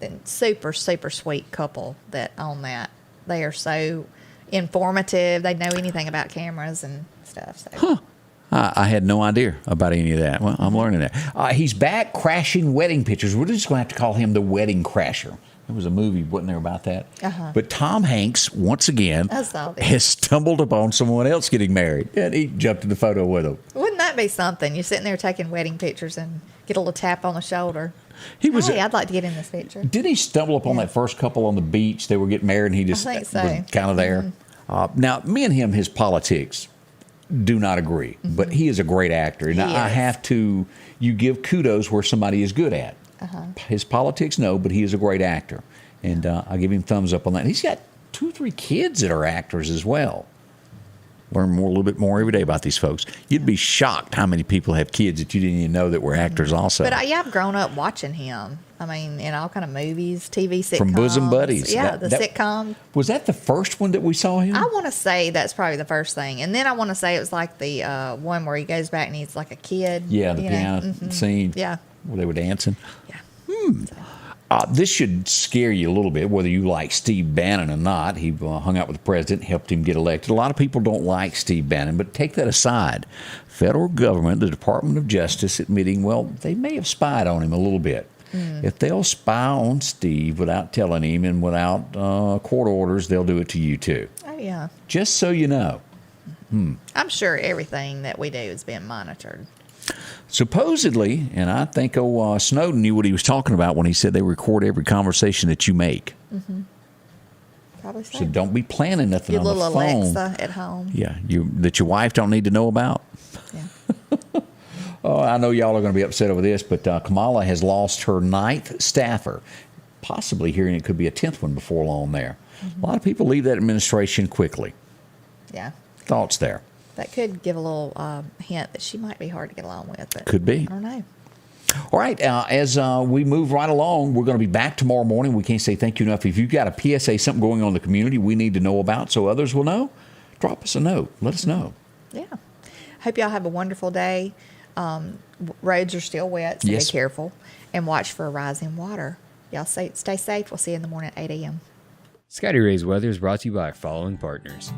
And super, super sweet couple that own that. They are so informative. They know anything about cameras and stuff. So. I had no idea about any of that. Well, I'm learning that. He's back crashing wedding pictures. We're just going to have to call him the Wedding Crasher. There was a movie, wasn't there, about that? But Tom Hanks, once again, has stumbled upon someone else getting married, and he jumped in the photo with him. Wouldn't that be something? You're sitting there taking wedding pictures and get a little tap on the shoulder. I'd like to get in this picture. Did he stumble upon that first couple on the beach? They were getting married, and he just was kind of there. Now, me and him, his politics do not agree, but he is a great actor. And I have to, you give kudos where somebody is good at. His politics, no, but he is a great actor. And I give him thumbs up on that. He's got 2 or 3 kids that are actors as well. Learn a little bit more every day about these folks. You'd be shocked how many people have kids that you didn't even know that were actors also. But I've grown up watching him. I mean, in all kind of movies, TV sitcoms. From Bosom Buddies. Yeah, the sitcom. Was that the first one that we saw him? I want to say that's probably the first thing. And then I want to say it was like the one where he goes back and he's like a kid. Yeah, the piano scene. Yeah. Where they were dancing. Yeah. This should scare you a little bit, whether you like Steve Bannon or not. He hung out with the president, helped him get elected. A lot of people don't like Steve Bannon, but take that aside. Federal government, the Department of Justice, admitting, well, they may have spied on him a little bit. If they'll spy on Steve without telling him and without court orders, they'll do it to you too. Oh, yeah. Just so you know. I'm sure everything that we do is being monitored. Supposedly, and I think Snowden knew what he was talking about when he said they record every conversation that you make. Probably so. So don't be planning nothing Your on the little phone. Alexa at home. Yeah, that your wife don't need to know about. Yeah. Oh, I know y'all are going to be upset over this, but Kamala has lost her 9th staffer, possibly hearing it could be a 10th one before long there. A lot of people leave that administration quickly. Yeah. Thoughts there? That could give a little hint that she might be hard to get along with. But could be. I don't know. All right. As we move right along, we're going to be back tomorrow morning. We can't say thank you enough. If you've got a PSA, something going on in the community we need to know about so others will know, drop us a note. Let us know. Yeah. Hope y'all have a wonderful day. Roads are still wet, so be careful. And watch for rising water. Y'all stay safe. We'll see you in the morning at 8 a.m. Scotty Ray's Weather is brought to you by our following partners: